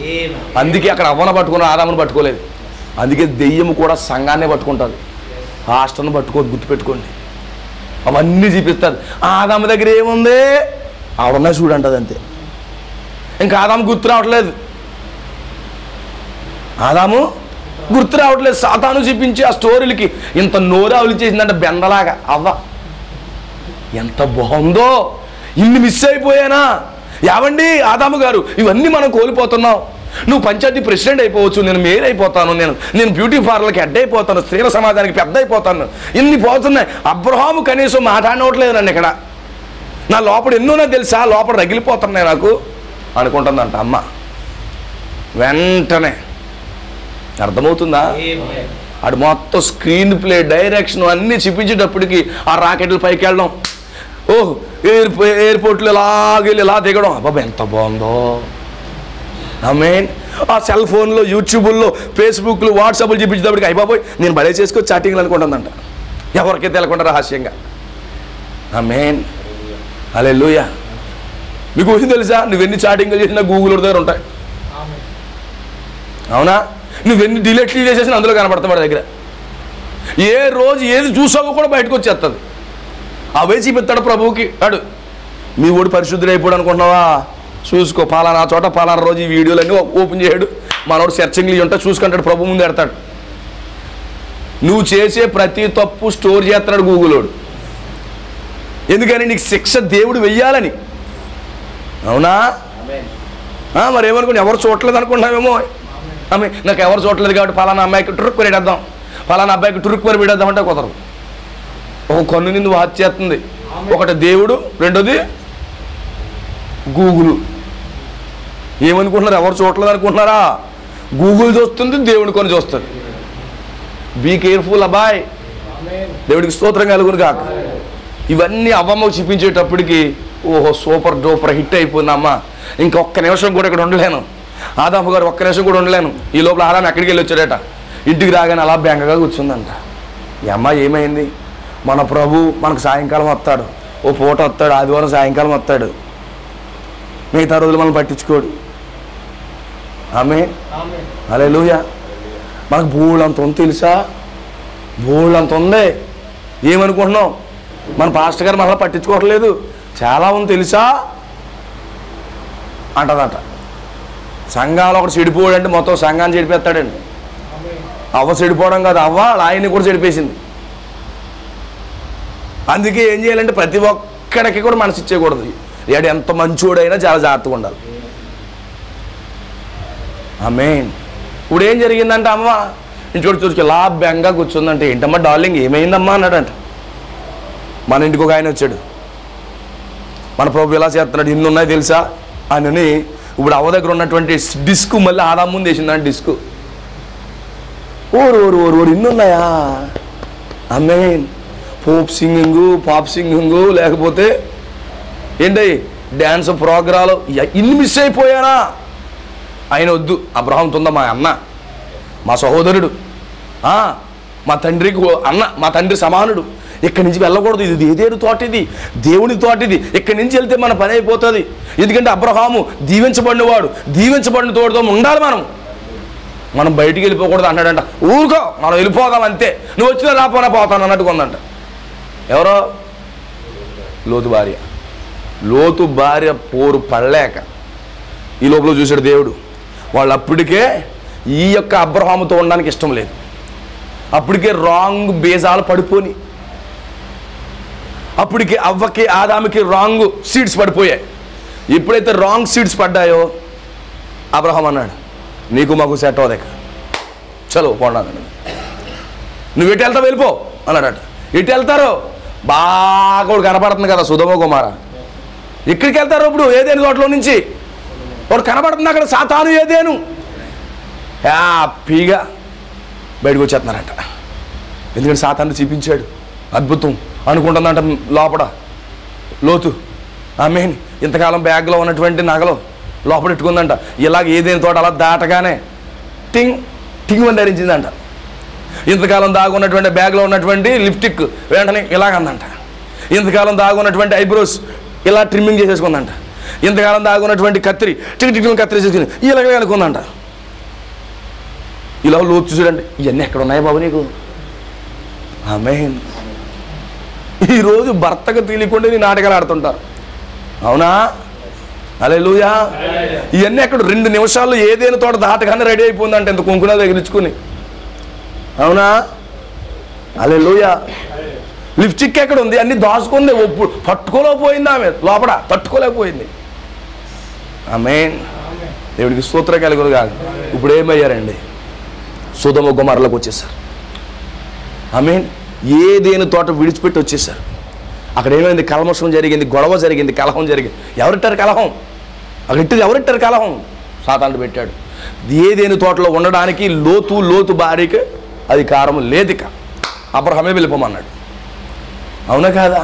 అందుకే అక్కడ అవ్వను పట్టుకున్న ఆదామును పట్టుకోలేదు. అందుకే దెయ్యము కూడా సంఘాన్నే పట్టుకుంటుంది, హాస్టల్ని పట్టుకోదు. గుర్తుపెట్టుకోండి, అవన్నీ చూపిస్తుంది. ఆదాము దగ్గర ఏముంది, ఆవిడన్నా చూడంటది అంతే. ఇంకా ఆదాము గుర్తు రావట్లేదు, ఆదాము గుర్తు రావట్లేదు. సాతాను చూపించి ఆ స్టోరీలకి ఇంత నోరావులు చేసిందంటే బెండలాగా. అవ్వ ఎంత బాగుందో, ఇన్ని మిస్ అయిపోయానా. యావండి ఆదాము గారు, ఇవన్నీ మనం కోల్పోతున్నాం. నువ్వు పంచాయతీ ప్రెసిడెంట్ అయిపోవచ్చు, నేను మేయర్ అయిపోతాను, నేను బ్యూటీ పార్లర్కి హెడ్ అయిపోతాను, స్త్రీల సమాజానికి పెద్ద అయిపోతాను. ఇన్ని పోతున్నాయి. అబ్రహాము కనీసం మాట్లాడవట్లేదు నన్ను ఇక్కడ. నా లోపల ఎన్నోనా తెలుసా, లోపల రగిలిపోతున్నాయి నాకు అనుకుంటుందంట అమ్మ. వెంటనే అర్థమవుతుందా? అటు మొత్తం స్క్రీన్ ప్లే, డైరెక్షన్ అన్నీ చూపించేటప్పటికి ఆ రాకెట్లు పైకి వెళ్ళడం, ఓహ్ ఎయిర్పోర్ట్లో ఇలాగెళ్ళి ఇలా దిగడం, అబ్బాబా ఎంత బాగుందో. ఆమేన్. ఆ సెల్ ఫోన్లో, యూట్యూబుల్లో, ఫేస్బుక్లు, వాట్సాప్లు చూపించేటప్పటికి అయిపోయి నేను బలే చేసుకొని చాటింగ్లు అనుకుంటుందంట, ఎవరికీ తెలియకుండా రహస్యంగా. ఆమేన్. హల్లెలూయా. మీకు విషయం తెలుసా, నువ్వెన్ని చాటింగ్లు చేసినా గూగుల్ దగ్గర ఉంటాయి. అవునా? నువ్వెన్ని డిలీట్లు చేసేసినా అందులో కనపడతావు వాడి దగ్గర. ఏ రోజు ఏది చూసావో కూడా బయటకు వచ్చేస్తుంది. అవే చూపిస్తాడు ప్రభువుకి. అడు మీ ఓడి పరిశుద్ధుడు అయిపోయాడు అనుకుంటున్నావా, చూసుకో, పలానా చోట పలానా రోజు ఈ వీడియోలన్నీ ఓపెన్ చేయడు, మనోడు సెర్చింగ్లు ఉంటా చూసుకుంటాడు, ప్రభు ముందు ఎడతాడు. నువ్వు చేసే ప్రతి తప్పు స్టోర్ చేస్తున్నాడు గూగులోడు. ఎందుకని? నీకు శిక్ష దేవుడు వెయ్యాలని. అవునా? మరి ఏమనుకుని ఎవరు చూడలేదు అనుకుంటున్నావేమో. ఆమె నాకు ఎవరు చూడలేదు కాబట్టి ఫలానా అమ్మాయికి ట్రుక్ పెడేద్దాం, ఫలానా అబ్బాయికి ట్రుక్ మరి పెడేద్దామంటే కుదరదు. ఒక కన్ను నిన్ను వాచ్ చేస్తుంది, ఒకటి దేవుడు, రెండోది గూగుల్. ఏమనుకుంటున్నారు? ఎవరు చూడలేదు అనుకుంటున్నారా? గూగుల్ చూస్తుంది, దేవుడి కొన్ని చూస్తుంది. బీ కేర్ఫుల్ అబ్బాయ్. దేవుడికి స్తోత్రం కలుగును కాక. ఇవన్నీ అవ్వమ్మకు చూపించేటప్పటికి ఓహో సూపర్ డూపర్ హిట్ అయిపోయిందమ్మా, ఇంకొక్క నిమిషం కూడా ఇక్కడ ఉండలేను. ఆదాము గారు ఒక్క నిమిషం కూడా ఉండలేను. ఈ లోపల ఆదాము ఎక్కడికి వెళ్ళి వచ్చాడట. ఇంటికి రాగానే అలా బెంగగా కూర్చుందంట. ఈ అమ్మాయి ఏమైంది? మన ప్రభు మనకు సాయంకాలం వస్తాడు, ఓ పూట వస్తాడు, ఆదివారం సాయంకాలం వస్తాడు, మిగతా రోజులు మనం పట్టించుకోడు. ఆమేన్. హల్లెలూయా. మనకు బోళ్ళంత ఉంది తెలుసా, బోళ్ళంత ఉంది. ఏమనుకుంటున్నాం? మన పాస్టర్ గారు మనల్ని పట్టించుకోవట్లేదు, చాలా ఉంది తెలుసా అంటదట. సంఘాలు ఒకటి చెడిపోయాడు అంటే మొత్తం సంఘాన్ని చెడిపేస్తాడండి. అవ్వ చెడిపోవడం కాదు, అవ్వ ఆయన్ని కూడా చెడిపేసింది. అందుకే ఏం చేయాలంటే ప్రతి ఒక్కడికి కూడా మనసు ఇచ్చేయకూడదు. ఏడు ఎంత మంచోడైనా చాలా జాగ్రత్తగా ఉండాలి. ఆమేన్. ఇప్పుడు ఏం జరిగిందంటే అమ్మ ఇంటికి చూసుకు ఇలా బెంగా కూర్చుందంటే ఏంటమ్మా డార్లింగ్ ఏమైందమ్మా అన్నాడంట. మన ఇంటికి ఒక ఆయన వచ్చాడు, మన ప్రభు ఇలా చేస్తున్నాడు, ఇన్ని ఉన్నాయి తెలుసా అని. ఇప్పుడు అవ్వ దగ్గర ఉన్నటువంటి డిస్క్ మళ్ళీ ఆదా ముందు వేసిందంటే డిస్క్. ఓరు ఓరు ఓరు ఓరు ఇన్ని ఉన్నాయా అమ్మే, పాప్ సింగింగు లేకపోతే ఏంటి డ్యాన్స్ ప్రోగ్రాలు ఇన్ని మిస్ అయిపోయానా. ఆయన వద్దు, అబ్రహాంతో ఉందా మా అన్న, మా సహోదరుడు, మా తండ్రికి అన్న, మా తండ్రి సమానుడు, ఇక్కడి నుంచి వెళ్ళకూడదు, ఇది ఏదేడు తోట, ఇది దేవుని తోట, ఇది ఇక్కడి నుంచి వెళ్తే మన పని అయిపోతుంది. ఎందుకంటే అబ్రహాము దీవించబడినవాడు, దీవించబడిన తోటతో ఉండాలి, మనం బయటికి వెళ్ళిపోకూడదు అన్నాడంట. ఊరుకో మనం వెళ్ళిపోదాం అంతే, నువ్వు వచ్చినా రాపోనా పోతాను అన్నట్టుగా ఉందంట. ఎవరో లోతు భార్య పోరు పడలేక ఈ లోపల చూశాడు దేవుడు. వాళ్ళు అప్పటికే ఈ యొక్క అబ్రహాముతో ఉండడానికి ఇష్టం లేదు, అప్పటికే రాంగ్ బీజాలు పడిపోయి, అప్పటికి అవ్వకి ఆదాముకి రాంగ్ సీడ్స్ పడిపోయాయి. ఎప్పుడైతే రాంగ్ సీడ్స్ పడ్డాయో అబ్రహాం అన్నాడు, నీకు మాకు సెట్ అవ్వదేక, చలో పోండా అన్నాడు. నువ్వు ఎటు వెళ్తావు వెళ్ళిపో అన్నాడట. ఎటు వెళ్తారో బాగా కనపడుతుంది కదా సొదొమ గొమొర్రా, ఇక్కడికి వెళ్తారు. ఇప్పుడు ఏదేను తోటలో నుంచి వాడు కనబడుతుంది, అక్కడ సాతాను ఏదేను హ్యాపీగా బయటకు వచ్చేస్తున్నారంట. ఎందుకంటే సాతాను చూపించాడు, అద్భుతం అనుకుంటుందంట లోపల లోతు. ఆమెన్ ఇంతకాలం బ్యాగ్లో ఉన్నటువంటి నగలు లోపల పెట్టుకుందంట. ఇలాగ ఏదేని తోట అలా దాటగానే టింగ్ టింగ్ అని ధరించిందంట. ఇంతకాలం దాగున్నటువంటి బ్యాగ్లో ఉన్నటువంటి లిప్స్టిక్ వెంటనే ఇలాగందంట. ఇంతకాలం దాగున్నటువంటి ఐబ్రోస్ ఇలా ట్రిమ్మింగ్ చేసేసుకుందంట. ఇంతకాలం దాగున్నటువంటి కత్తిరి టిక్ టిక్ కత్తిరి చేసుకుని ఇలాగే అనుకుందంట. ఇలా లోతు చూడండి, ఇవన్నీ ఎక్కడ ఉన్నాయి బాబు నీకు. ఆమేన్. ఈరోజు భర్తకు తెలియకుండా నీ నాటకాలు ఆడుతుంటారు, అవునా? హల్లెలూయా. ఇవన్నీ ఎక్కడ 2 నిమిషాల్లో ఏదైనా తోట దాటగానే రెడీ అయిపోయిందంటే ఎంత కుంకున తగిలించుకుని, అవునా? హల్లెలూయా. లిప్స్టిక్ ఎక్కడ ఉంది, అన్ని దాచుకుంది, పట్టుకోలేకపోయింది, ఆమె లోపల తట్టుకోలేకపోయింది. ఆమేన్. దేవుడికి స్తోత్రం కలుగును కాదు. ఇప్పుడు ఏమయ్యారండి, సొదొమ గొమొర్రాలోకి వచ్చేసారు. ఆమేన్. ఏదేని తోట విడిచిపెట్టి వచ్చేసారు. అక్కడ ఏమైంది, కల్మషం జరిగింది, గొడవ జరిగింది, కలహం జరిగింది. ఎవరిట్టారు కలహం? అక్కడ ఇట్టు ఎవరిట్టారు కలహం? సాతానుడు పెట్టాడు. ఏదేని తోటలో ఉండడానికి లోతు భార్యకి అధికారం లేదిక. అబ్రహామే వెళ్ళిపోమన్నాడు, అవునా కాదా?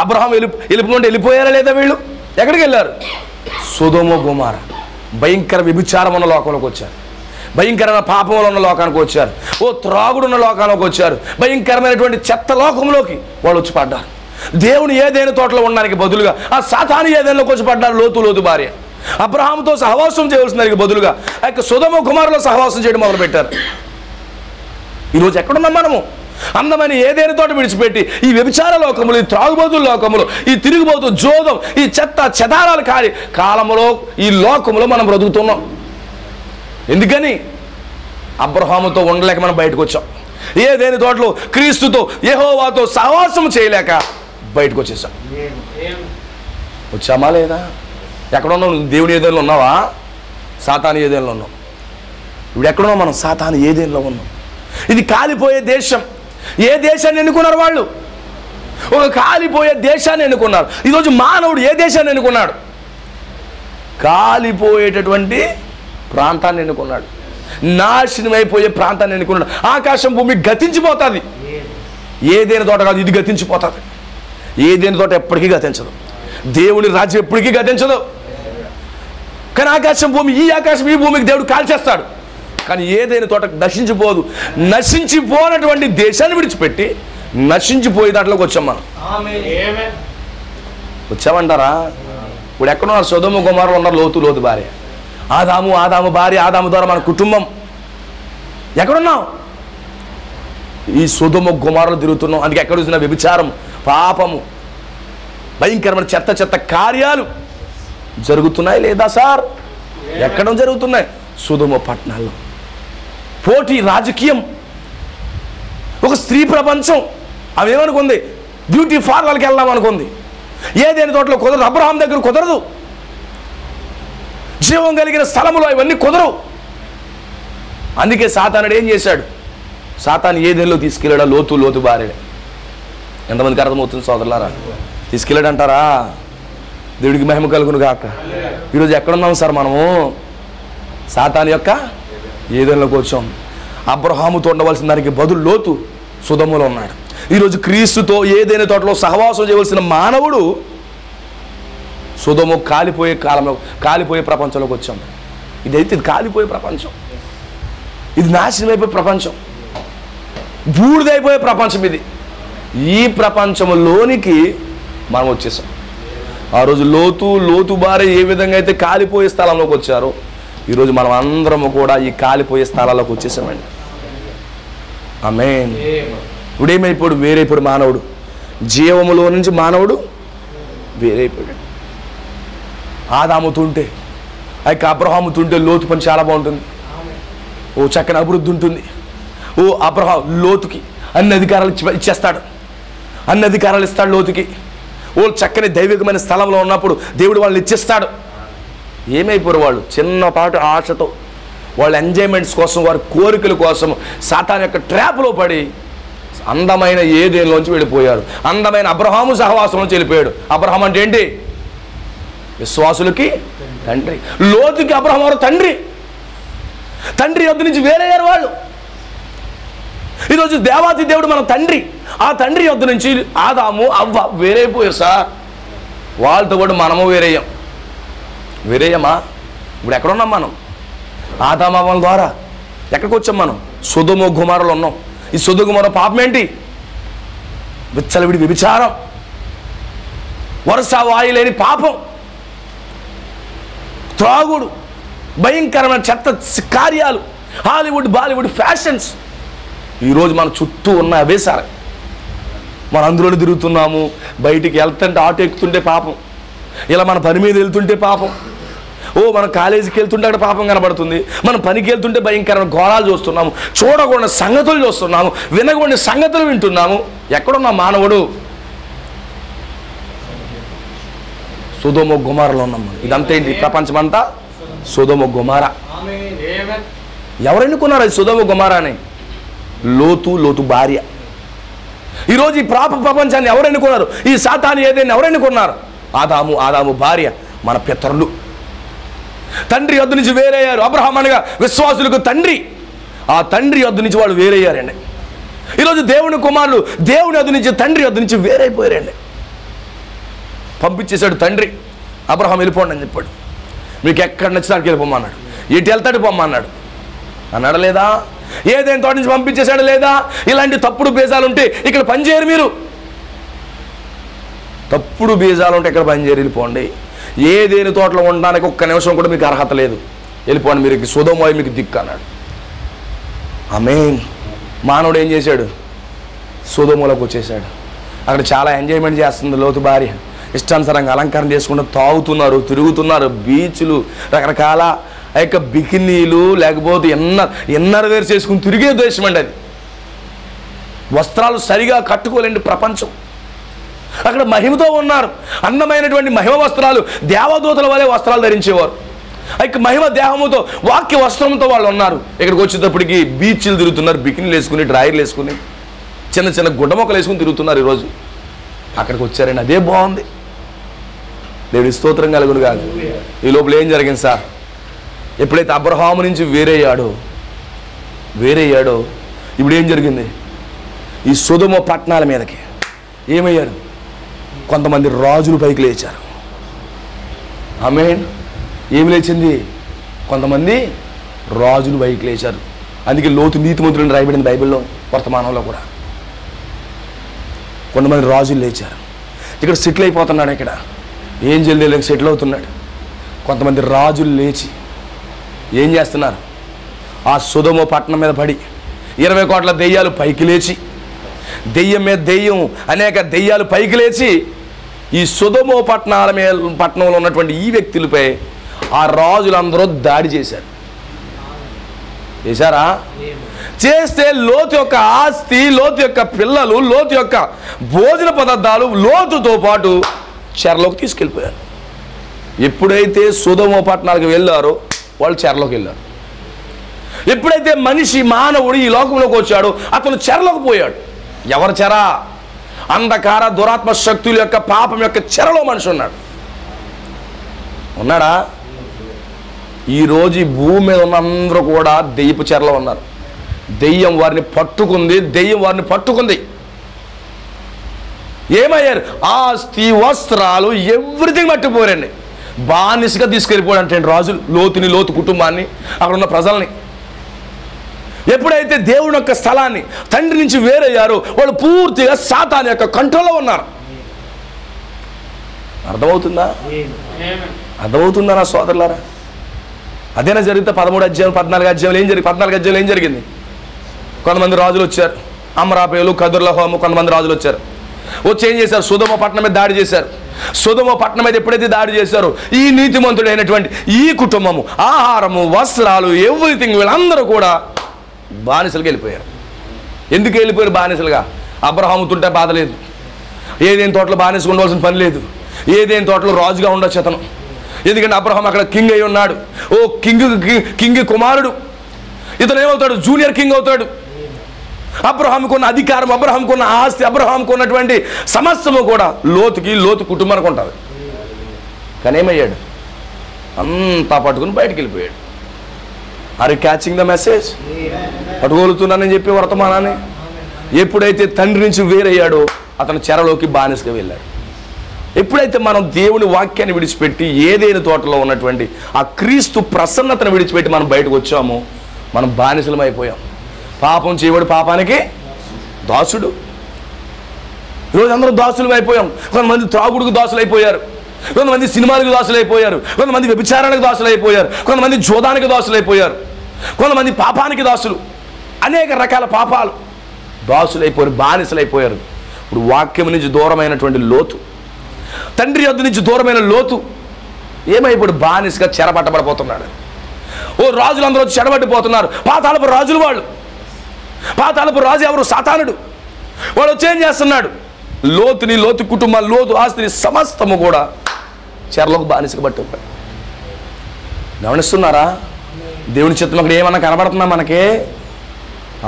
అబ్రహాం వెళ్ళిపోయారా లేదా? వీళ్ళు ఎక్కడికి వెళ్ళారు? సొదొమ గొమొర్రా. భయంకర వ్యభిచారం ఉన్న లోకంలోకి వచ్చారు, భయంకరమైన పాపంలో ఉన్న లోకానికి వచ్చారు, త్రాగుడున్న లోకానికి వచ్చారు, భయంకరమైనటువంటి చెత్త లోకంలోకి వాళ్ళు వచ్చి పడ్డారు. దేవుని ఏదైనా తోటలో ఉండడానికి బదులుగా ఆ సాతాను ఏదైనాలోకి వచ్చి పడ్డారు. లోతు భార్య అబ్రహాముతో సహవాసం చేయవలసిన దానికి బదులుగా ఆ యొక్క సొదొమ గొమొర్రాలో సహవాసం చేయడం మొదలుపెట్టారు. ఈరోజు ఎక్కడున్నాం మనము? అందమైన ఏదైనా తోట విడిచిపెట్టి ఈ వ్యభిచార లోకములు, ఈ త్రాగుబోతుల లోకములు, ఈ తిరుగుబోతు జోదం, ఈ చెత్త చెదారాల కాలంలో ఈ లోకములో మనం బ్రతుకుతున్నాం. ఎందుకని? అబ్రహాముతో ఉండలేక మనం బయటకు వచ్చాం. ఏదైనా తోటలో క్రీస్తుతో యెహోవాతో సహవాసం చేయలేక బయటకు వచ్చేసాం. వచ్చామా లేదా? ఎక్కడున్నావు? దేవుని ఏదేలో ఉన్నావా? సాతాను ఏదేలో ఉన్నావు. ఇప్పుడు ఎక్కడున్నావు మనం? సాతాను ఏదేలో ఉన్నాం. ఇది కాలిపోయే దేశం. ఏ దేశాన్ని ఎన్నుకున్నారు వాళ్ళు? ఒక కాలిపోయే దేశాన్ని ఎన్నుకున్నారు. ఈరోజు మానవుడు ఏ దేశాన్ని ఎన్నుకున్నాడు? కాలిపోయేటటువంటి ప్రాంతాన్ని ఎన్నుకున్నాడు, నాశనం అయిపోయే ప్రాంతాన్ని ఎన్నుకున్నాడు. ఆకాశం భూమి గతించిపోతుంది, ఏదైనా తోట కాదు, ఇది గతించిపోతుంది. ఏదైనా తోట ఎప్పటికీ గతించదు, దేవుని రాజ్యం ఎప్పటికీ గతించదు. కానీ ఆకాశం భూమి, ఈ ఆకాశం ఈ భూమికి దేవుడు కాల్చేస్తాడు. కానీ ఏదైనా తోట నశించిపోదు. నశించిపోనటువంటి దేశాన్ని విడిచిపెట్టి నశించిపోయే దాంట్లోకి వచ్చాం మనం. వచ్చామంటారా? ఇప్పుడు ఎక్కడున్నారు? సొదొమ గొమొర్రాలో ఉన్నారు లోతు భార్య, ఆదాము భార్య, ఆదాము ద్వారా మన కుటుంబం. ఎక్కడున్నాం? ఈ సొదొమ గొమొర్రాలో తిరుగుతున్నాం. అందుకే ఎక్కడ చూసినా వ్యభిచారం, పాపము, భయంకరమైన చెత్త కార్యాలు జరుగుతున్నాయి లేదా సార్? ఎక్కడ జరుగుతున్నాయి? సొదొమ పట్టణాల్లో. పోటీ రాజకీయం, ఒక స్త్రీ ప్రపంచం. అవి ఏమనుకుంది? బ్యూటీ పార్లర్కి వెళ్దాం అనుకుంది. ఏదైనా తోటలో కుదరదు, అబ్రహాం దగ్గర కుదరదు, జీవం కలిగిన స్థలములో ఇవన్నీ కుదరవు. అందుకే సాతానుడు ఏం చేశాడు? సాతాను ఏదేలో తీసుకెళ్ళాడా? లోతు భార్య. ఎంతమందికి అర్థమవుతుంది సోదరులారా? తీసుకెళ్ళాడంటారా? దేవుడికి మహిమ కలుగును గాక. ఈరోజు ఎక్కడున్నాం సార్ మనము? సాతాను యొక్క ఏదైనాలోకి వచ్చాం. అబ్రహాముతో ఉండవలసిన దానికి బదులు లోతు సొదొమలో ఉన్నాడు. ఈరోజు క్రీస్తుతో ఏదైనా తోటలో సహవాసం చేయవలసిన మానవుడు సొదొమ కాలిపోయే కాలంలో, కాలిపోయే ప్రపంచంలోకి వచ్చాం. ఇది కాలిపోయే ప్రపంచం, ఇది నాశనం అయిపోయే ప్రపంచం, బూడిదైపోయే ప్రపంచం ఇది. ఈ ప్రపంచంలోనికి మనం వచ్చేసాం. ఆ రోజు లోతు భార్య ఏ విధంగా అయితే కాలిపోయే స్థలంలోకి వచ్చారో, ఈరోజు మనం అందరము కూడా ఈ కాలిపోయే స్థలాల్లోకి వచ్చేసామండి. ఆమేన్. ఇప్పుడు ఏమైపోయాడు? వేరైపోయాడు మానవుడు. జీవములో నుంచి మానవుడు వేరైపోయాడు. ఆదాముతుంటే, ఆ యొక్క అబ్రహాముతుంటే లోతు పని చాలా బాగుంటుంది. ఓ చక్కని అభివృద్ధి ఉంటుంది. ఓ అబ్రహాం లోతుకి అన్ని అధికారాలు ఇచ్చేస్తాడు, అన్ని అధికారాలు ఇస్తాడు లోతుకి. ఓ చక్కని దైవికమైన స్థలంలో ఉన్నప్పుడు దేవుడు వాళ్ళని ఇచ్చేస్తాడు. ఏమైపోయారు వాళ్ళు? చిన్నపాటు ఆశతో, వాళ్ళ ఎంజాయ్మెంట్స్ కోసం, వారి కోరికల కోసం సాతాను యొక్క ట్రాప్లో పడి అందమైన ఏదేలోంచి వెళ్ళిపోయారు. అందమైన అబ్రహాము సహవాసం నుంచి వెళ్ళిపోయాడు. అబ్రహాం అంటే ఏంటి? విశ్వాసులకి తండ్రి. లోతుకి అబ్రహాం వారు తండ్రి. తండ్రి యొద్ద నుంచి వేరయ్యారు వాళ్ళు. ఈరోజు దేవాది దేవుడు మన తండ్రి. ఆ తండ్రి యొద్ద నుంచి ఆదాము అవ్వ వేరైపోయారు సార్. వాళ్ళతో కూడా మనము వేరేయమా? ఇప్పుడు ఎక్కడున్నాం మనం? ఆదాము అవ్వల ద్వారా ఎక్కడికి వచ్చాం మనం? సొదొమ గుమరలో ఉన్నాం. ఈ సొదొమ గుమర పాపం ఏంటి? విచ్చలవిడి వ్యభిచారం, వరుస వాయులేని పాపం, త్రాగుడు, భయంకరమైన చెత్త కార్యాలు, హాలీవుడ్ బాలీవుడ్ ఫ్యాషన్స్. ఈరోజు మన చుట్టూ ఉన్న అవే సార్. మన అందులో తిరుగుతున్నాము. బయటికి వెళ్తుంటే ఆటో ఎక్కుతుంటే పాపం, ఇలా మన పని మీద వెళ్తుంటే పాపం, ఓ మన కాలేజీకి వెళ్తుంటే అక్కడ పాపం కనబడుతుంది, మనం పనికి వెళ్తుంటే భయంకరమైన ఘోరాలు చూస్తున్నాము, చూడకూడని సంగతులు చూస్తున్నాము, వినకూడని సంగతులు వింటున్నాము. ఎక్కడున్నా మానవుడు? సొదొమ గుమరలో ఉన్నాం. ఇదంతా ఏంటి? ప్రపంచమంతా సొదొమ గుమర. ఎవరు ఎన్నుకున్నారు అది సొదొమ గుమర అని? లోతు భార్య. ఈరోజు ఈ ప్రపంచాన్ని ఎవరు ఎన్నుకున్నారు? ఈ సాతాను ఏదైనా ఎవరు ఎన్నుకున్నారు? ఆదాము భార్య, మన పితరులు. తండ్రి యొద్ద నుంచి వేరయ్యారు. అబ్రహాం అనగా విశ్వాసులకు తండ్రి. ఆ తండ్రి యొద్ద నుంచి వాళ్ళు వేరయ్యారండి. ఈరోజు దేవుని కుమారులు దేవుని యొద్ద నుంచి, తండ్రి యొద్ద నుంచి వేరైపోయారండి. పంపించేశాడు తండ్రి. అబ్రహాం వెళ్ళిపోండి అని చెప్పాడు. మీకు ఎక్కడ నచ్చినానికి వెళ్ళిపోమన్నాడు. ఎటు వెళ్తాడు పొమ్మన్నాడు అన్నాడు లేదా? ఏదైనా తోట నుంచి పంపించేశాడు లేదా? ఇలాంటి తప్పుడు బీజాలు ఉంటే ఇక్కడ పనిచేయరు. మీరు తప్పుడు బీజాలు ఉంటే ఇక్కడ పనిచేయరు, వెళ్ళిపోండి. ఏదేని తోటలో ఉండడానికి ఒక్క నిమిషం కూడా మీకు అర్హత లేదు, వెళ్ళిపోండి, మీరు సొదొమ మీకు దిక్కు అన్నాడు. ఆమేన్. మానవుడు ఏం చేశాడు? సొదొమలోకి వచ్చేసాడు. అక్కడ చాలా ఎంజాయ్మెంట్ చేస్తుంది లోతు భార్య. ఇష్టానుసారంగా అలంకారం చేసుకుంటూ తాగుతున్నారు, తిరుగుతున్నారు, బీచ్లు, రకరకాల ఆ యొక్క బికినీలు, లేకపోతే ఎన్నర్ వేర్ చేసుకుని తిరిగే దేశం అండి అది. వస్త్రాలు సరిగా కట్టుకోలేండి ప్రపంచం. అక్కడ మహిమతో ఉన్నారు. అందమైనటువంటి మహిమ వస్త్రాలు, దేవదూతల వలె వస్త్రాలు ధరించేవారు. ఆ యొక్క మహిమ దేహముతో, వాక్య వస్త్రంతో వాళ్ళు ఉన్నారు. ఇక్కడికి వచ్చేటప్పటికి బీచ్లు తిరుగుతున్నారు, బికినీలు వేసుకుని, డ్రాయర్లు వేసుకుని, చిన్న చిన్న గుడ్డ మొక్కలు వేసుకుని తిరుగుతున్నారు. ఈరోజు అక్కడికి వచ్చారండి. అదే బాగుంది. దేవుడి స్తోత్రం కలుగును కాదు. ఈ లోపల ఏం జరిగింది సార్? ఎప్పుడైతే అబ్రహాము నుంచి వేరయ్యాడో ఇప్పుడు ఏం జరిగింది? ఈ సొదొమ పట్టణాల మీదకి ఏమయ్యారు? కొంతమంది రాజులు పైకి లేచారు. ఆమేన్. ఏమి లేచింది? కొంతమంది రాజులు పైకి లేచారు. అందుకే లోతు నీతిమంతులను రాయబడింది బైబిల్లో, వర్తమానంలో కూడా. కొంతమంది రాజులు లేచారు. ఇక్కడ సెటిల్ అయిపోతున్నాడు. ఇక్కడ ఏం జల్దీ సెటిల్ అవుతున్నాడు. కొంతమంది రాజులు లేచి ఏం చేస్తున్నారు? ఆ సొదొమ పట్టణం మీద పడి 20 కోట్ల దెయ్యాలు పైకి లేచి, దెయ్యం మీద దెయ్యం, అనేక దెయ్యాలు పైకి లేచి ఈ సొదొమ పట్టణంలో ఉన్నటువంటి ఈ వ్యక్తులపై ఆ రాజులందరూ దాడి చేశారా? చేస్తే లోతు యొక్క ఆస్తి, లోతు యొక్క పిల్లలు, లోతు యొక్క భోజన పదార్థాలు లోతుతో పాటు చెరలోకి తీసుకెళ్ళిపోయారు. ఎప్పుడైతే సొదొమ పట్టణాలకు వెళ్ళారో వాళ్ళు చెరలోకి వెళ్ళారు. ఎప్పుడైతే మనిషి మానవుడు ఈ లోకంలోకి వచ్చాడో అతను చెరలోకి పోయాడు. ఎవరి చెర? అంధకార దురాత్మ శక్తుల యొక్క పాపం యొక్క చెరలో మనిషి ఉన్నాడా? ఈరోజు ఈ భూమి మీద ఉన్న అందరూ కూడా దెయ్యపు చెరలో ఉన్నారు. దెయ్యం వారిని పట్టుకుంది. ఏమయ్యారు? ఆస్తి, వస్త్రాలు, ఎవ్రీథింగ్ పట్టుకుపోయారండి. బానిసగా తీసుకెళ్ళిపోయాడు అంటే రాజులు లోతు కుటుంబాన్ని, అక్కడ ఉన్న ప్రజల్ని. ఎప్పుడైతే దేవుని యొక్క స్థలాన్ని తండ్రి నుంచి వేరయ్యారో వాళ్ళు పూర్తిగా సాతాను యొక్క కంట్రోల్లో ఉన్నారు. అర్థమవుతుందా నా సోదరులారా? అదేనా జరిగితే 13 అధ్యాయం 14 అధ్యాయంలో ఏం జరిగింది? కొంతమంది రాజులు వచ్చారు. అమరాపేలు, కదుర్లహోము, కొంతమంది రాజులు వచ్చారు. వచ్చి ఏం చేశారు? సొదొమ పట్టణం మీద దాడి చేశారు. సొదొమ పట్టణం మీద ఎప్పుడైతే దాడి చేశారో ఈ నీతిమంతుడైనటువంటి ఈ కుటుంబము, ఆహారము, వస్త్రాలు, ఎవ్రీథింగ్ వీళ్ళందరూ కూడా బానిసలుగా వెళ్ళిపోయారు. ఎందుకు వెళ్ళిపోయారు బానిసలుగా? అబ్రహాము తుంటే బాధ లేదు. ఏదేని తోటలో బానిసగా ఉండవలసిన పని లేదు. ఏదేని తోటలో రాజుగా ఉండొచ్చు అతను. ఎందుకంటే అబ్రహాం అక్కడ కింగ్ అయి ఉన్నాడు. కింగ్ కుమారుడు. ఇతను ఏమవుతాడు? జూనియర్ కింగ్ అవుతాడు. అబ్రహాంకు ఉన్న అధికారం, అబ్రహాంకు ఉన్న ఆస్తి, అబ్రహాంకు ఉన్నటువంటి సమస్తము కూడా లోతు కుటుంబానికి ఉంటుంది. కానీ ఏమయ్యాడు? అంతా పట్టుకుని బయటికి వెళ్ళిపోయాడు. Are you catching the message? పట్టుకోలుతున్నానని చెప్పి వర్తమానాన్ని. ఎప్పుడైతే తండ్రి నుంచి వేరయ్యాడో అతను చెరలోకి బానిసగా వెళ్ళాడు. ఎప్పుడైతే మనం దేవుని వాక్యాన్ని విడిచిపెట్టి ఏదైనా తోటలో ఉన్నటువంటి ఆ క్రీస్తు ప్రసన్నతను విడిచిపెట్టి మనం బయటకు వచ్చామో మనం బానిసలం అయిపోయాం. పాపం చేయవాడు పాపానికి దాసుడు. ఈరోజు అందరూ దాసులు అయిపోయాం. కొంతమంది త్రాగుడుకు దాసులు అయిపోయారు, కొంతమంది సినిమాలకు దాసులు అయిపోయారు, కొంతమంది వ్యభిచారానికి దాసులు అయిపోయారు, కొంతమంది జోదానికి దాసులు అయిపోయారు, కొంతమంది పాపానికి దాసులు. అనేక రకాల పాపాలు దాసులు అయిపోయారు, బానిసలు అయిపోయారు. ఇప్పుడు వాక్యం నుంచి దూరమైనటువంటి లోతు, తండ్రి యొద్ద నుంచి దూరమైన లోతు ఏమైపోయాడు? బానిసగా చెరపట్టబడిపోతున్నాడు. రాజులందరూ వచ్చి చెరబట్టిపోతున్నారు. పాతాళపు రాజులు వాళ్ళు. పాతాళపు రాజు ఎవరు? సాతానుడు. వాడు వచ్చి ఏం చేస్తున్నాడు? లోతు కుటుంబాలు, లోతు ఆస్తిని సమస్తము కూడా చెరలోకి బానిసగా పట్టిపోయాడు. గమనిస్తున్నారా? దేవుని చిత్తం అక్కడ ఏమన్నా కనబడుతుందా మనకే?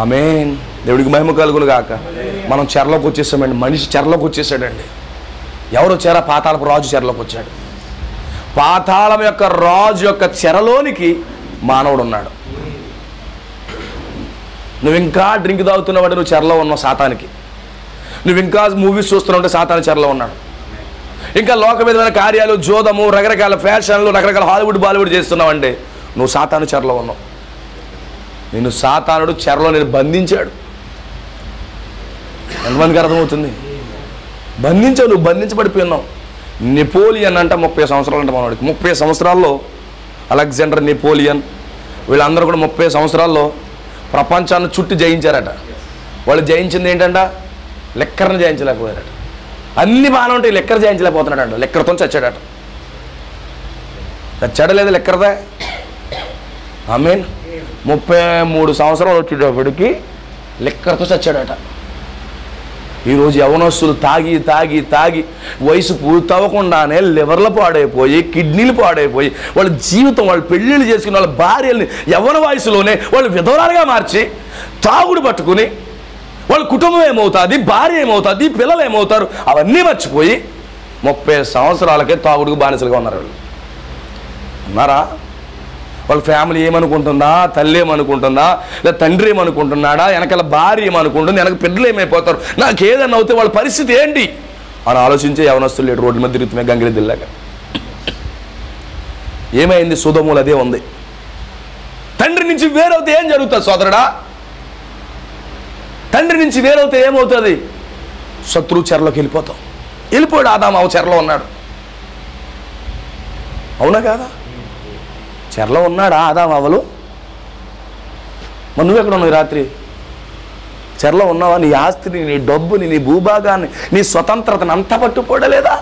ఆమేన్. దేవుడికి మహిమ కలుగును గాక. మనం చెరలోకి వచ్చేసామండి. మనిషి చెరలోకి వచ్చేసాడండి. ఎవరు చెర? పాతాళపు రాజు చెరలోకి వచ్చాడు. పాతాళం యొక్క రాజు యొక్క చెరలోనికి మానవుడు ఉన్నాడు. నువ్వు ఇంకా డ్రింక్ తాగుతున్నవాడు, నువ్వు చెరలో ఉన్నావు సాతానికి. నువ్వు ఇంకా మూవీస్ చూస్తున్నావు, సాతాను చెరలో ఉన్నాడు. ఇంకా లోకవిధమైన కార్యాలు, జోదము, రకరకాల ఫ్యాషన్లు, రకరకాల హాలీవుడ్ బాలీవుడ్ చేస్తున్నావంటే నువ్వు సాతాను చెరలో ఉన్నావు. నిన్ను సాతానుడు చెరలో నేను బంధించాడు. ఎంతమందికి అర్థమవుతుంది? బంధించావు, నువ్వు బంధించబడిపోయినావు. నెపోలియన్ అంట 30 సంవత్సరాలు అంట మనవాడికి. 30 సంవత్సరాల్లో అలెగ్జాండర్, నెపోలియన్ వీళ్ళందరూ కూడా 30 సంవత్సరాల్లో ప్రపంచాన్ని చుట్టూ జయించారట. వాళ్ళు జయించింది ఏంటంట? లెక్కర్ని జయించలేకపోయారట. అన్ని బాగానే ఉంటాయి, లెక్కర్ జయించలేకపోతున్నాడట. లెక్కర్తో చచ్చాడట. చచ్చాడలేదు లెక్కరదా? ఆమేన్. 33 సంవత్సరాలు వచ్చేటప్పటికి లెక్కర్తో చచ్చాడట. ఈరోజు యవనస్తులు తాగి వయసు పూర్తవ్వకుండానే లివర్లు పాడైపోయి, కిడ్నీలు పాడైపోయి, వాళ్ళ జీవితం, వాళ్ళు పెళ్ళిళ్ళు చేసుకుని వాళ్ళ భార్యల్ని యవన వయసులోనే వాళ్ళు విధవరాలుగా మార్చి తాగుడు పట్టుకుని వాళ్ళ కుటుంబం ఏమవుతుంది, భార్య ఏమవుతుంది, పిల్లలు ఏమవుతారు, అవన్నీ మర్చిపోయి 30 సంవత్సరాలకే తాగుడుకు బానిసలుగా ఉన్నారు. వాళ్ళు ఉన్నారా? వాళ్ళ ఫ్యామిలీ ఏమనుకుంటుందా, తల్లి ఏమనుకుంటుందా, లేదా తండ్రి ఏమనుకుంటున్నాడా, వెనకాల భార్య ఏమనుకుంటుంది, వెనక పిల్లలు ఏమైపోతారు, నాకు ఏదన్నా అవుతే వాళ్ళ పరిస్థితి ఏంటి అని ఆలోచించే యవనస్తులు లేడు. రోడ్ల మధ్య తిరుగుతున్నా గంగిరెద్దులాగా. ఏమైంది? సుధములు అదే ఉంది. తండ్రి నుంచి వేరవుతే ఏం జరుగుతుంది సోదరుడా? తండ్రి నుంచి వేరవుతే ఏమవుతుంది? శత్రువు చెరలోకి వెళ్ళిపోయాడు. ఆదాము చెరలో ఉన్నాడు. అవునా కాదా? చెరలో ఉన్నాడా ఆదాము అవ్వలు? మరి నువ్వెక్కడ ఉన్నావు? రాత్రి చెరలో ఉన్నావా? నీ ఆస్తిని, నీ డబ్బుని, నీ భూభాగాన్ని, నీ స్వతంత్రతను అంతా పట్టుకోవడలేదా?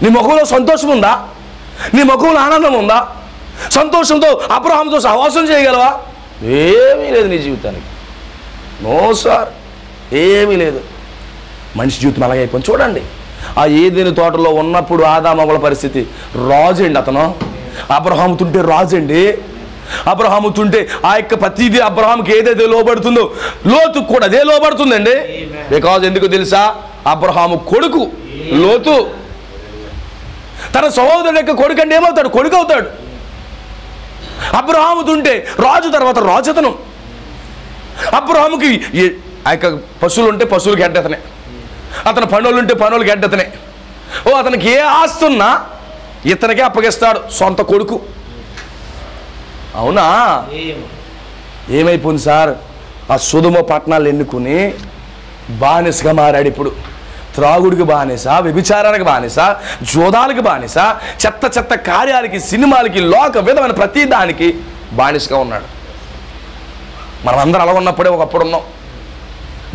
నీ ముఖంలో సంతోషం ఉందా? నీ ముఖంలో ఆనందం ఉందా? సంతోషంతో అబ్రహాముతో సహవాసం చేయగలవా? ఏమీ లేదు నీ జీవితానికి. నో సార్, ఏమీ లేదు. మనిషి జీవితం అలాగే అయిపోయింది. చూడండి, ఆ ఏదైనా తోటలో ఉన్నప్పుడు ఆదాము అవ్వల పరిస్థితి. రాజు అండి అతను. అబ్రహాము తుంటే రాజు అండి. అబ్రహాము తుంటే ఆ యొక్క ప్రతిదీ అబ్రహాముకి ఏదైతే లోబడుతుందో లోతు కూడా అదే లోబడుతుందండి. బికాజ్ ఎందుకు తెలుసా? అబ్రహాము కొడుకు లోతు. తన సహోదరుడు యొక్క కొడుకు అంటే ఏమవుతాడు? కొడుకు అవుతాడు. అబ్రహాము తుంటే రాజు తర్వాత రాజు అతను. అబ్రహాముకి ఆ యొక్క పశువులు ఉంటే పశువులకి హెడ్ అతనే, అతని పనులు ఉంటే పనులకి హెడ్ అతనే. అతనికి ఏ ఆస్తి ఉన్నా ఇతనికే అప్పగిస్తాడు, సొంత కొడుకు. అవునా? ఏమైపోయింది సార్? ఆ సొదొమ పట్టణాలు ఎన్నుకుని బానిసగా మారాడు. ఇప్పుడు త్రాగుడికి బానిస, వ్యభిచారానికి బానిస, జోదాలకి బానిస, చెత్త చెత్త కార్యాలకి, సినిమాలకి, లోక విధమైన ప్రతి దానికి బానిసగా ఉన్నాడు. మనం అందరం అలా ఉన్నప్పుడే ఒకప్పుడు ఉన్నాం.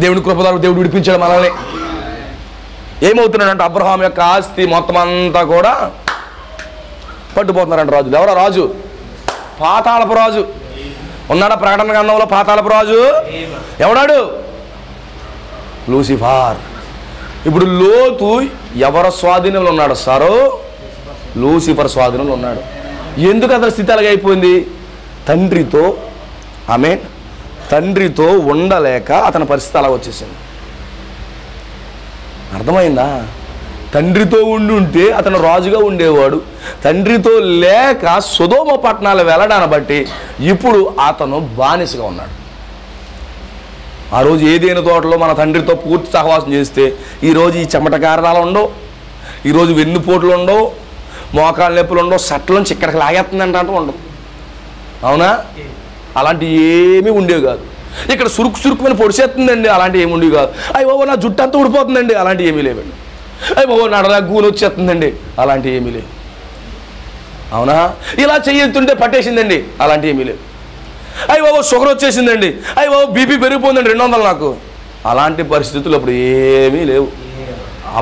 దేవుడి కృపదారు దేవుడు విడిపించాడు మనల్ని. ఏమవుతున్నాడంటే అబ్రహాం యొక్క ఆస్తి మొత్తం అంతా కూడా పట్టుపోతున్నారంట రాజులు. ఎవరో రాజు? పాతాళపు రాజు. ఉన్నాడా ప్రకటన గ్రంథంలో పాతాళపు రాజు? ఎవడాడు? లూసిఫర్. ఇప్పుడు లోతు ఎవరి స్వాధీనంలో ఉన్నాడు సారో? లూసిఫర్ స్వాధీనంలో ఉన్నాడు. ఎందుకు అతని స్థితి అలాగైపోయింది? తండ్రితో ఉండలేక అతని పరిస్థితి అలా వచ్చేసింది. అర్థమైందా? తండ్రితో ఉండుంటే అతను రాజుగా ఉండేవాడు. తండ్రితో లేక సొదొమ పట్టణాలు వెళ్ళడాన్ని బట్టి ఇప్పుడు అతను బానిసగా ఉన్నాడు. ఆ రోజు ఏదైనా తోటలో మన తండ్రితో పూర్తి సహవాసం చేస్తే ఈరోజు ఈ చెమట కారణాలు ఉండవు, ఈరోజు వెన్నుపోట్లు ఉండవు, మోకాళ్ళ నొప్పులు ఉండవు, సట్లోంచి ఇక్కడికి లాగేస్తుందంటే అంటూ ఉండవు. అవునా? అలాంటి ఏమీ ఉండేవి కాదు. ఇక్కడ సురుకుమని పొడిచేస్తుందండి, అలాంటివి ఏమి ఉండేవి కాదు. అయ్యి బాబు నా జుట్టు అంతా ఊడిపోతుందండి, అలాంటివి ఏమీ లేవండి. అయ్యి బాబు నడలా గూని వచ్చేస్తుందండి, అలాంటివి ఏమీ లేవు. అవునా? ఇలా చెయ్యొద్తుంటే పట్టేసిందండి, అలాంటివి ఏమీ లేవు. అయ్యి బాబు షుగర్ వచ్చేసిందండి, అయ్యి బాబు బీపీ పెరిగిపోయిందండి 200 నాకు, అలాంటి పరిస్థితులు అప్పుడు ఏమీ లేవు.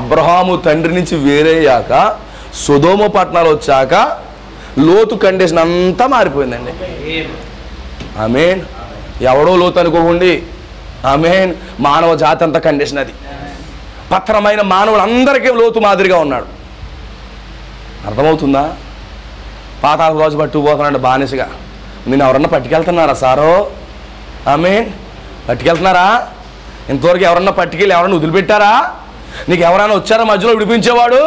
అబ్రహాము తండ్రి నుంచి వేరయ్యాక సొదొమ పట్టణాలు వచ్చాక లోతు కండిషన్ అంతా మారిపోయిందండి. ఆమేన్. ఎవడో లోతు అనుకోకండి. ఆమేన్. మానవ జాతి అంతా కండిషన్ అది. పత్రమైన మానవుడు అందరికీ లోతు మాదిరిగా ఉన్నాడు. అర్థమవుతుందా? పాతాళపు రాజు పట్టుకుపోతున్నాడు బానిసగా. నేను ఎవరన్నా పట్టుకెళ్తున్నారా సారో? ఆమేన్. పట్టుకెళ్తున్నారా? ఇంతవరకు ఎవరన్నా పట్టుకెళ్ళి ఎవరన్నా వదిలిపెట్టారా? నీకు ఎవరైనా వచ్చారా మధ్యలో విడిపించేవాడు?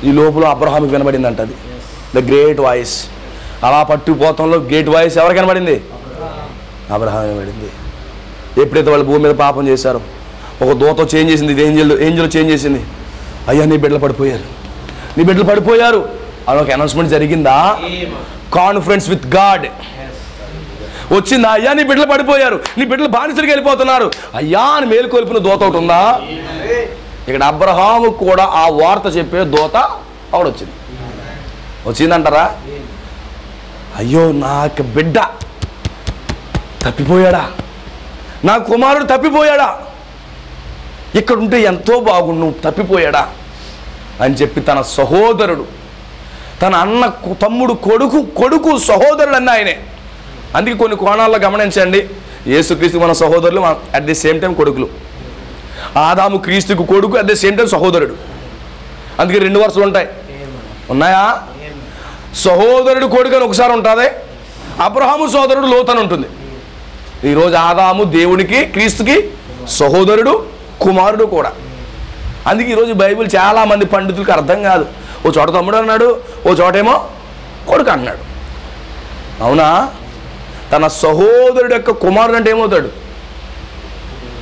ఈ లోపల అబ్రహాముకి వినబడిందంట అది, ద గ్రేట్ వాయిస్. అలా పట్టుకుపోతంలో గ్రేట్ వాయిస్ ఎవరికి కనబడింది? అబ్రహాం వినబడింది. ఎప్పుడైతే వాళ్ళు భూమి మీద పాపం చేశారో ఒక దూత చేంజ్ చేసింది, ఏంజల్ చేంజ్ చేసింది. అయ్యా నీ బిడ్డలు పడిపోయారు అని ఒక అనౌన్స్మెంట్ జరిగిందా? కాన్ఫరెన్స్ విత్ గాడ్ వచ్చిందా? అయ్యా నీ బిడ్డలు పడిపోయారు, నీ బిడ్డలు బానిసరికి వెళ్ళిపోతున్నారు అయ్యా అని మేలుకొల్పిన దూత ఒకటి ఉందా? ఇక్కడ అబ్రహాము కూడా ఆ వార్త చెప్పే దూత ఆవిడొచ్చింది. వచ్చిందంటారా? అయ్యో నా బిడ్డ తప్పిపోయాడా, నా కుమారుడు తప్పిపోయాడా, ఇక్కడ ఉంటే ఎంతో బాగుండు, తప్పిపోయాడా అని చెప్పి తన సహోదరుడు, తన అన్న తమ్ముడు కొడుకు సహోదరుడు అన్న ఆయనే. అందుకే కొన్ని కోణాల్లో గమనించండి, యేసుక్రీస్తు మన సహోదరులు, అట్ ది సేమ్ టైం కొడుకులు. ఆదాము క్రీస్తుకు కొడుకు, అట్ ది సేమ్ టైం సహోదరుడు. అందుకే 2 వరుసలు ఉంటాయి. ఉన్నాయా? సహోదరుడు కొడుకు అని ఒకసారి ఉంటుంది, అబ్రహాము సోదరుడు లోతు అని ఉంటుంది. ఈరోజు ఆదాము దేవునికి క్రీస్తుకి సహోదరుడు, కుమారుడు కూడా. అందుకే ఈరోజు బైబిల్ చాలామంది పండితులకు అర్థం కాదు. ఓ చోట తమ్ముడు అన్నాడు, ఓ చోటేమో కొడుకు అన్నాడు. అవునా? తన సహోదరుడు యొక్క కుమారుడు అంటే ఏమవుతాడు?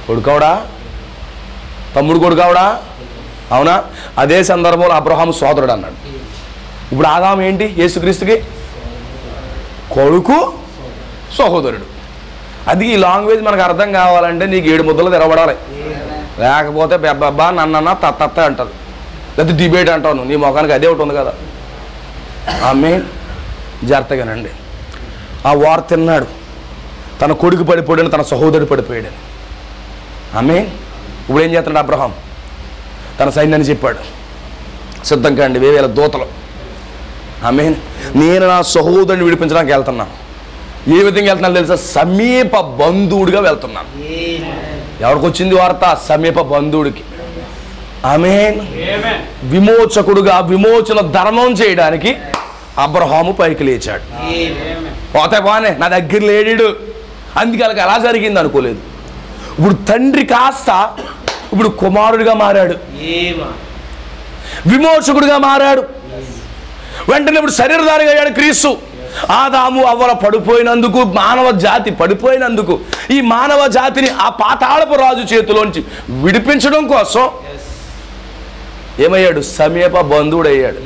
కొడుకవుడా? తమ్ముడు కొడుకవుడా? అవునా? అదే సందర్భంలో అబ్రహాము సోదరుడు అన్నాడు. ఇప్పుడు ఆదాము ఏంటి? యేసుక్రీస్తుకి కొడుకు, సహోదరుడు. అది ఈ లాంగ్వేజ్ మనకు అర్థం కావాలంటే నీకు 7 ముద్దలు తెరవడాలి, లేకపోతే బెబ్బబ్బా నన్న తత్త అంటారు, లేదా డిబేట్ అంటాను. నీ ముఖానికి అదే ఒకటి ఉంది కదా. ఆమేన్. జాగ్రత్తగానండి. ఆ వార్త తిన్నాడు, తన కొడుకు పడిపోయాడని, తన సహోదరుడు పడిపోయాడని. ఆమేన్. ఇప్పుడు ఏం చేస్తున్నాడు అబ్రహాం? తన సైన్యాన్ని చెప్పాడు, సిద్ధం కండి 1000 దూతలు. ఆమేన్. నేను నా సహోదరుని విడిపించడానికి వెళ్తున్నాను. ఏ విధంగా వెళ్తున్నాను తెలుసా? సమీప బంధువుడిగా వెళ్తున్నాను. ఎవరికి వచ్చింది వార్త? సమీప బంధువుడికి. ఆమేన్. విమోచకుడుగా విమోచన ధర్మం చేయడానికి అబ్రహాము పైకి లేచాడు. పోతే బానే, నా దగ్గర లేడు, అందుకే వాళ్ళకి ఎలా జరిగింది అనుకోలేదు. ఇప్పుడు తండ్రి కాస్త ఇప్పుడు కుమారుడిగా మారాడు, విమోచకుడిగా మారాడు. వెంటనే ఇప్పుడు శరీరధారిగా అయ్యాడు క్రీస్తు. ఆదాము అవ్వల పడిపోయినందుకు, మానవ జాతి పడిపోయినందుకు, ఈ మానవ జాతిని ఆ పాతాళపు రాజు చేతిలోంచి విడిపించడం కోసం ఏమయ్యాడు? సమీప బంధువుడు అయ్యాడు.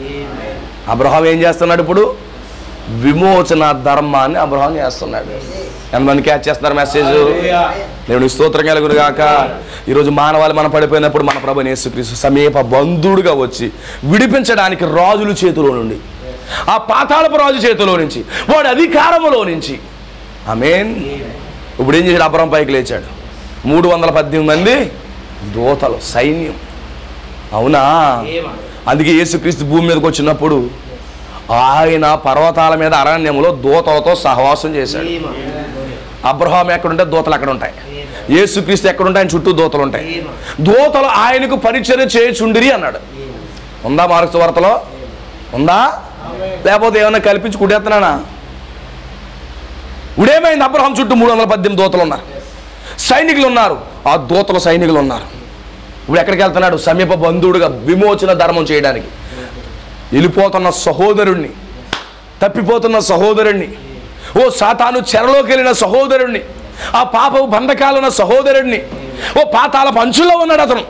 అబ్రహాం ఏం చేస్తున్నాడు? ఇప్పుడు విమోచన ధర్మాన్ని అబ్రహాం చేస్తున్నాడు. ఎంతమంది క్యాచ్ చేస్తున్నారు మెసేజ్? దేవుని స్తోత్రం కలుగును గాక. ఈరోజు మానవాళి మనం పడిపోయినప్పుడు మన ప్రభువైన యేసుక్రీస్తు సమీప బంధువుడుగా వచ్చి విడిపించడానికి రాజుల చేతిలో నుండి, ఆ పాతాళపు రాజు చేతిలో నుంచి, వాడి అధికారములో నుంచి. ఆమేన్. ఇప్పుడు ఏం చేశాడు? అబ్రహాం పైకి లేచాడు. 318 మంది దూతలు, సైన్యం. అవునా? అందుకే యేసుక్రీస్తు భూమి మీదకి వచ్చినప్పుడు ఆయన పర్వతాల మీద అరణ్యంలో దూతలతో సహవాసం చేశాడు. అబ్రహాం ఎక్కడుంటే దూతలు అక్కడ ఉంటాయి, యేసుక్రీస్తు ఎక్కడుంటే ఆయన చుట్టూ దూతలు ఉంటాయి. దూతలు ఆయనకు పరిచర్య చేయుచుండిరి అన్నాడు. ఉందా మార్క్స్ వార్తలో? ఉందా? లేకపోతే ఏమన్నా కల్పించి కుడేస్తున్నానా? ఇప్పుడేమైంది? అబ్రహాం చుట్టూ 318 దూతలు ఉన్నారు, సైనికులు ఉన్నారు. ఆ దూతల సైనికులు ఉన్నారు. ఇప్పుడు ఎక్కడికి వెళ్తున్నాడు? సమీప బంధువుడుగా విమోచన ధర్మం చేయడానికి. వెళ్ళిపోతున్న సహోదరుణ్ణి, తప్పిపోతున్న సహోదరుణ్ణి, ఓ సాతాను చెరలోకి వెళ్ళిన సహోదరుణ్ణి, ఆ పాపపు బంధకాలున్న సహోదరుణ్ణి, ఓ పాతాల పంచులో ఉన్నాడు అతను.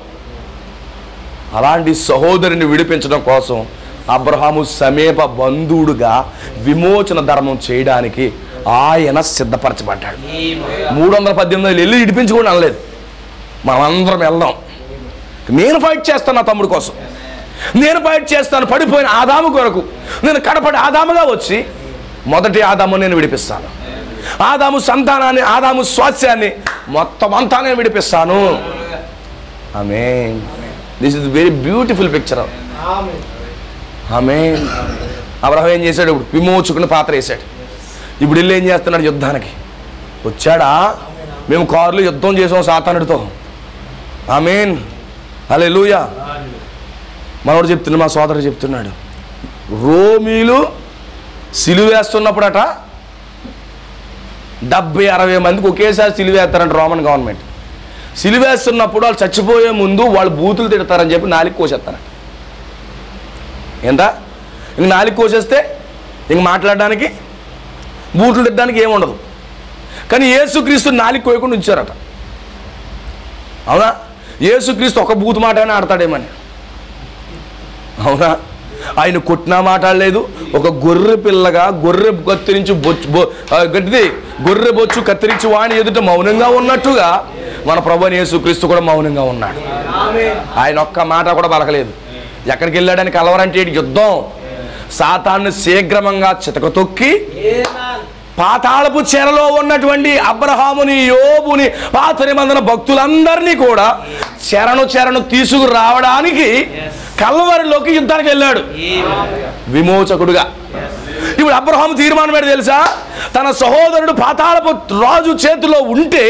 అలాంటి సహోదరుని విడిపించడం కోసం అబ్రహాము సమీప బంధువుడుగా విమోచన ధర్మం చేయడానికి ఆయన సిద్ధపరచబడ్డాడు. 318 వెళ్ళి విడిపించుకోండి అనలేదు. మనమందరం వెళ్దాం. నేను ఫైట్ చేస్తాను నా తమ్ముడి కోసం, నేను ఫైట్ చేస్తాను పడిపోయిన ఆదాము కొరకు. నేను కడపడి ఆదాముగా వచ్చి మొదటి ఆదాము నేను విడిపిస్తాను. ఆదాము సంతానాన్ని, ఆదాము స్వాస్యాన్ని మొత్తం అంతా నేను విడిపిస్తాను. Amen. This is very beautiful picture. Amen. Abraham ఏం చేశాడు? ఇప్పుడు విమోచకుని పాత్ర వేశాడు. ఇప్పుడు వెళ్ళి ఏం చేస్తున్నాడు? యుద్ధానికి వచ్చాడా? మేము కారులో యుద్ధం చేసాం సాతానుడితో. ఆమేన్. హల్లెలూయా. మనోడు చెప్తున్నాడు, మా సోదరుడు చెప్తున్నాడు, రోమీలు సిలువేస్తున్నప్పుడట 70-60 మందికి ఒకేసారి సిలువేస్తారంట రోమన్ గవర్నమెంట్. సిలువేస్తున్నప్పుడు వాళ్ళు చచ్చిపోయే ముందు వాళ్ళు బూతులు తిడతారని చెప్పి 4 కోసేస్తారంట. ఎంత? ఇంక 4 కోసేస్తే ఇంక మాట్లాడడానికి, బూతులు తిట్టడానికి ఏముండదు. కానీ యేసుక్రీస్తు 4 కోయకుండా ఉంచారట. అవునా? యేసుక్రీస్తు ఒక బూతు మాట అయినా ఆడతాడేమని. అవునా? ఆయన కొట్టినా మాట్లాడలేదు. ఒక గొర్రె పిల్లగా గొర్రె కత్తిరించి గట్టిది గొర్రె బొచ్చు కత్తిరించి వాణి ఎదుట మౌనంగా ఉన్నట్టుగా మన ప్రభువైన యేసుక్రీస్తు కూడా మౌనంగా ఉన్నాడు. ఆయన ఒక్క మాట కూడా పలకలేదు. ఎక్కడికి వెళ్ళాడని? కలవరంటే యుద్ధం. సాతాను శీఘ్రమంగా చితకతొక్కి పాతాళపు చెరలో ఉన్నటువంటి అబ్రహాముని, యోబుని, పాత నిబంధన భక్తులందరినీ కూడా చెరను తీసుకురావడానికి కల్వరిలోకి యుద్ధానికి వెళ్ళాడు విమోచకుడుగా. ఇప్పుడు అబ్రహాము తీర్మానం ఏంటి తెలుసా? తన సహోదరుడు పాతాళపు రాజు చేతిలో ఉంటే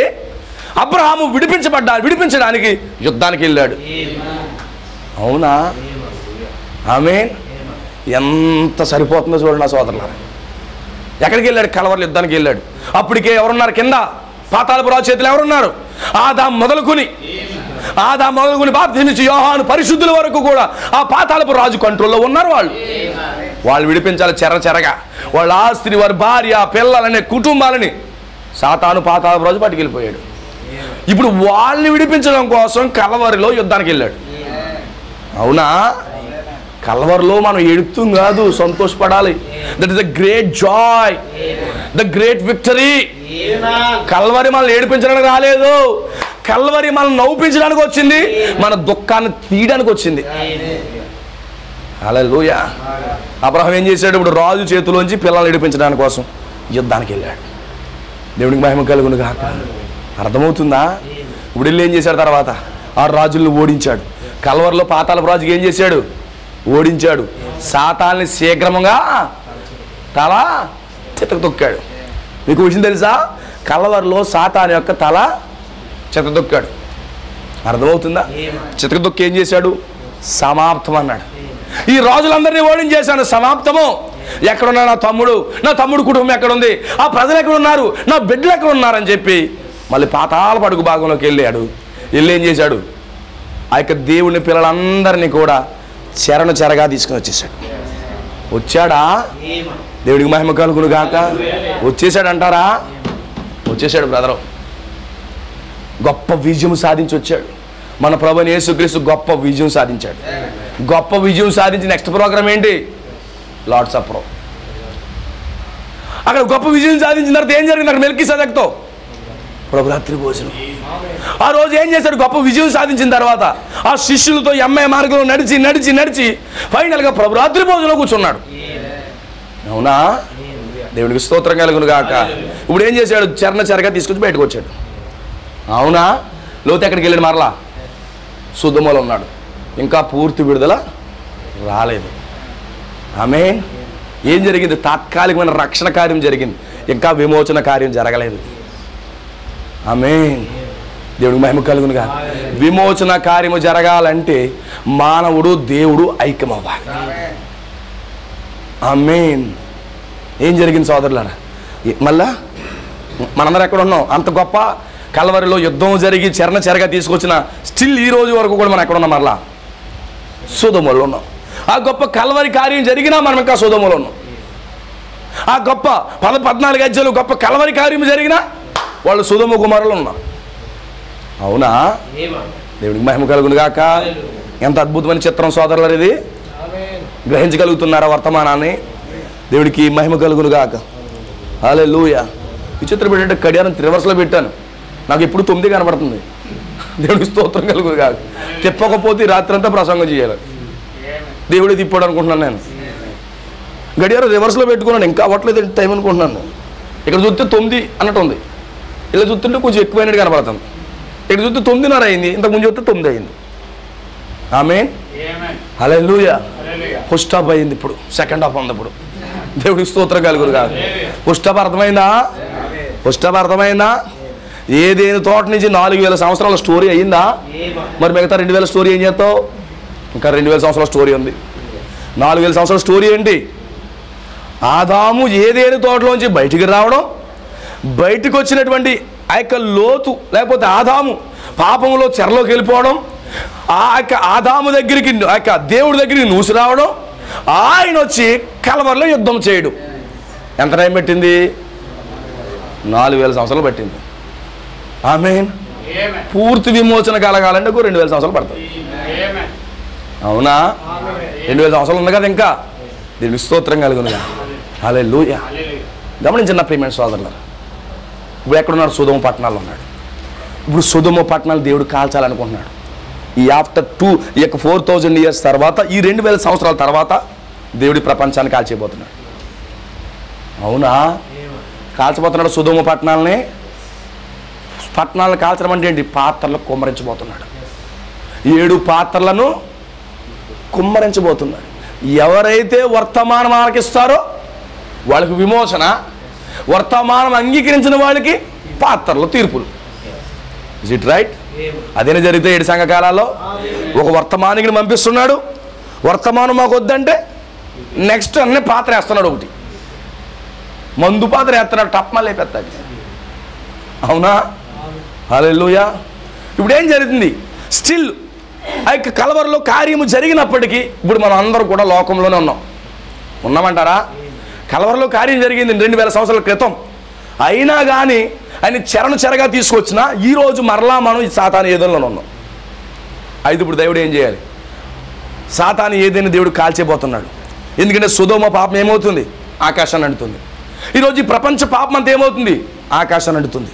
అబ్రహాము విడిపించడానికి యుద్ధానికి వెళ్ళాడు. అవునా? ఆమేన్. ఎంత సరిపోతుందో చూడండి నా సోదరులారా. ఎక్కడికి వెళ్ళాడు? కలవరి యుద్ధానికి వెళ్ళాడు. అప్పటికే ఎవరున్నారు కింద? పాతాళపు రాజు చేతులు ఎవరున్నారు? ఆదాం మొదలుకొని బాప్తిసం ఇచ్చి యోహాను పరిశుద్ధుల వరకు కూడా ఆ పాతాళపు రాజు కంట్రోల్లో ఉన్నారు. వాళ్ళు విడిపించాలి చెరగా. వాళ్ళ ఆస్తిని, వారి భార్య, పిల్లలని, కుటుంబాలని సాతాను పాతాళపు రాజు పట్టుకెళ్ళిపోయాడు. ఇప్పుడు వాళ్ళని విడిపించడం కోసం కలవరిలో యుద్ధానికి వెళ్ళాడు. అవునా? కల్వరిలో మనం ఎడుతాం కాదు, సంతోషపడాలి. That is the great joy, the great victory. Calvary మనల్ని ఏడిపించడానికి రాలేదు, కల్వరి మనల్ని నవ్వుపించడానికి వచ్చింది, మన దుఃఖాన్ని తీయడానికి వచ్చింది. హల్లెలూయా. అబ్రహాం ఏం చేశాడు? ఇప్పుడు రాజు చేతిలోంచి పిల్లల్ని ఏడిపించడానికి కోసం యుద్ధానికి వెళ్ళాడు. దేవునికి మహిమ కలుగును గాక. అర్థమవుతుందా? ఇప్పుడు వెళ్ళి ఏం చేశాడు? తర్వాత ఆ రాజులను ఓడించాడు. కల్వరిలో పాతాళపు రాజుకి ఏం చేశాడు? ఓడించాడు. సాతాన్ని శీఘ్రంగా తల చితకతొక్కాడు. మీకు విషయం తెలుసా? కల్వరిలో సాతాను యొక్క తల చితకతొక్కాడు. అర్థమవుతుందా? చితకతొక్కి ఏం చేశాడు? సమాప్తం అన్నాడు. ఈ రాజులందరినీ ఓడించేశాను, సమాప్తము. ఎక్కడున్నా నా తమ్ముడు కుటుంబం ఎక్కడుంది, ఆ ప్రజలు ఎక్కడున్నారు, నా బిడ్డలు ఎక్కడ ఉన్నారని చెప్పి మళ్ళీ పాతాళ పడుగు భాగంలోకి వెళ్ళాడు. వెళ్ళి ఏం చేశాడు, ఆ యొక్క దేవుని పిల్లలందరినీ కూడా చెరగా తీసుకుని వచ్చేసాడు. వచ్చాడా? దేవుడికి మహిమ కలుగును గాక. వచ్చేసాడు అంటారా? వచ్చేసాడు బ్రదరు. గొప్ప విజయం సాధించి వచ్చాడు. మన ప్రభువైన యేసుక్రీస్తు గొప్ప విజయం సాధించాడు. గొప్ప విజయం సాధించి నెక్స్ట్ ప్రోగ్రామ్ ఏంటి? Lord's Supper. అక్కడ గొప్ప విజయం సాధించిన తర్వాత ఏం జరిగింది? అక్కడ మెల్కీసెదెకుతో ప్రభురాత్రి భోజనం. ఆ రోజు ఏం చేశాడు? గొప్ప విజయం సాధించిన తర్వాత ఆ శిష్యులతో ఎంఐ మార్గంలో నడిచి నడిచి నడిచి ఫైనల్గా ప్రభురాత్రి భోజనంలో కూర్చున్నాడు. అవునా? దేవుడికి స్తోత్రం కలుగును గాక. ఇప్పుడు ఏం చేశాడు? చెరగా తీసుకొచ్చి బయటకు వచ్చాడు. అవునా? లోతు ఎక్కడికి వెళ్ళాడు? మరలా సొదొమలో ఉన్నాడు. ఇంకా పూర్తి విడుదల రాలేదు. ఆమేన్. ఏం జరిగింది? తాత్కాలికమైన రక్షణ కార్యం జరిగింది, ఇంకా విమోచన కార్యం జరగలేదు. ఆమేన్. దేవుడికి మహిమ కలుగునుగా. విమోచన కార్యము జరగాలంటే మానవుడు దేవుడు ఐక్యమవ్వాలి. ఆమేన్. ఏం జరిగింది సోదరులారా? మళ్ళా మనందరం ఎక్కడ ఉన్నాం? అంత గొప్ప కల్వరిలో యుద్ధం జరిగి చెరగా తీసుకొచ్చిన స్టిల్ ఈ రోజు వరకు కూడా మనం ఎక్కడ ఉన్నాం? మరలా సొదొమలో ఉన్నాం. ఆ గొప్ప కల్వరి కార్యం జరిగినా మనం ఇంకా సొదొమలో ఉన్నాం. ఆ గొప్ప 14 అధ్యాయాలు గొప్ప కల్వరి కార్యం జరిగినా వాళ్ళు సొదొమ కుమారులు ఉన్నారు. అవునా? దేవుడికి మహిమ కలుగును గాక. ఎంత అద్భుతమైన చిత్రం సోదరులారు ఇది. గ్రహించగలుగుతున్నారా వర్తమానాన్ని? దేవుడికి మహిమ కలుగును గాక. హల్లెలూయా. విచిత్రం ఏంటంటే కడియారం రివర్స్లో పెట్టాను, నాకు ఎప్పుడు 9 కనబడుతుంది. దేవుడికి స్తోత్రం కలుగును గాక. తిప్పకపోతే రాత్రి అంతా ప్రసంగం చేయాలి. దేవుడే తిప్పాడు అనుకుంటున్నాను నేను. గడియారం రివర్స్లో పెట్టుకున్నాను, ఇంకా అవ్వట్లేదు టైం అనుకుంటున్నాను. ఇక్కడ చూస్తే 9 అన్నట్టు ఉంది, ఇలా చూస్తుంటే కొంచెం ఎక్కువైనట్టు కనబడుతుంది. ఇక్కడ చూస్తే 9:30 అయింది, ఇంతకుముందు చూస్తే 9 అయింది. ఆమేన్. హల్లెలూయా. ఫస్ట్ హాఫ్ అయింది, ఇప్పుడు సెకండ్ హాఫ్ ఉంది. ఇప్పుడు దేవుడికి స్తోత్రం కలుగును గాక. ఫస్ట్ హాఫ్ అర్థమైందా? ఫస్ట్ హాఫ్ అర్థమైందా? ఏదేని తోట నుంచి 4000 సంవత్సరాల స్టోరీ అయ్యిందా? మరి మిగతా 2000 స్టోరీ ఏం చేస్తావు? ఇంకా 2000 సంవత్సరాల స్టోరీ ఉంది. 4000 సంవత్సరాల స్టోరీ ఏంటి? ఆదాము ఏదేని తోటలోంచి బయటికి రావడం, బయటకు వచ్చినటువంటి ఆ యొక్క లోతు లేకపోతే ఆదాము పాపంలో చెరలోకి వెళ్ళిపోవడం, ఆ యొక్క ఆదాము దగ్గరికి ఆ యొక్క దేవుడి దగ్గరికి నూసి రావడం, ఆయన వచ్చి కల్వరిలో యుద్ధం చేయడం. ఎంత టైం పట్టింది? 4000 సంవత్సరాలు పట్టింది. ఆమేన్. పూర్తి విమోచన కలగాలంటే 2000 సంవత్సరాలు పడతాయి. అవునా? 2000 సంవత్సరాలు ఉంది కదా ఇంకా. దీనికి స్తోత్రం కలుగునుగా. హల్లెలూయా. గమనించిన ప్రియమైన సోదరులారా, ఇప్పుడు ఎక్కడున్నాడు? సొదొమ పట్టణాల్లో ఉన్నాడు. ఇప్పుడు సొదొమ పట్టణాలు దేవుడు కాల్చాలనుకుంటున్నాడు. ఈ ఆఫ్టర్ ఈ యొక్క 4000 years తర్వాత, ఈ 2000 సంవత్సరాల తర్వాత దేవుడి ప్రపంచాన్ని కాల్చిపోతున్నాడు. అవునా? కాల్చిపోతున్నాడు సొదొమ పట్టణాలని. పట్టణాలను కాల్చడం అంటే ఏంటి? పాత్రలకు కుమ్మరించబోతున్నాడు. 7 పాత్రలను కుమ్మరించబోతున్నాడు. ఎవరైతే వర్తమానం ఆలకిస్తారో వాళ్ళకి విమోచన, వర్తమానం అంగీకరించిన వాళ్ళకి పాత్రలు తీర్పులు. Is it right? అదేనా జరిగితే 7 సంఘకాలాల్లో ఒక వర్తమానికిని పంపిస్తున్నాడు. వర్తమానం మాకు వద్దంటే నెక్స్ట్ అన్నీ పాత్ర వేస్తున్నాడు. ఒకటి మందు పాత్ర వేస్తున్నాడు, టప్మా లేపెత్తాడు. అవునా? హల్లెలూయా. ఇప్పుడు ఏం జరుగుతుంది? స్టిల్ ఆ యొక్క కల్వరిలో కార్యము జరిగినప్పటికీ ఇప్పుడు మనం అందరం కూడా లోకంలోనే ఉన్నామంటారా? కల్వరిలో కార్యం జరిగింది 2000 సంవత్సరాల క్రితం. అయినా కానీ ఆయన చెరగా తీసుకొచ్చినా ఈరోజు మరలా మనం ఈ సాతాను ఏదైనాలో ఉన్నాం. అయితే ఇప్పుడు దేవుడు ఏం చేయాలి? సాతాను ఏదైనా దేవుడు కాల్చిపోతున్నాడు. ఎందుకంటే సొదొమ పాపం ఏమవుతుంది? ఆకాశాన్ని అంటుతుంది. ఈరోజు ఈ ప్రపంచ పాపం అంతా ఏమవుతుంది? ఆకాశాన్ని అంటుతుంది.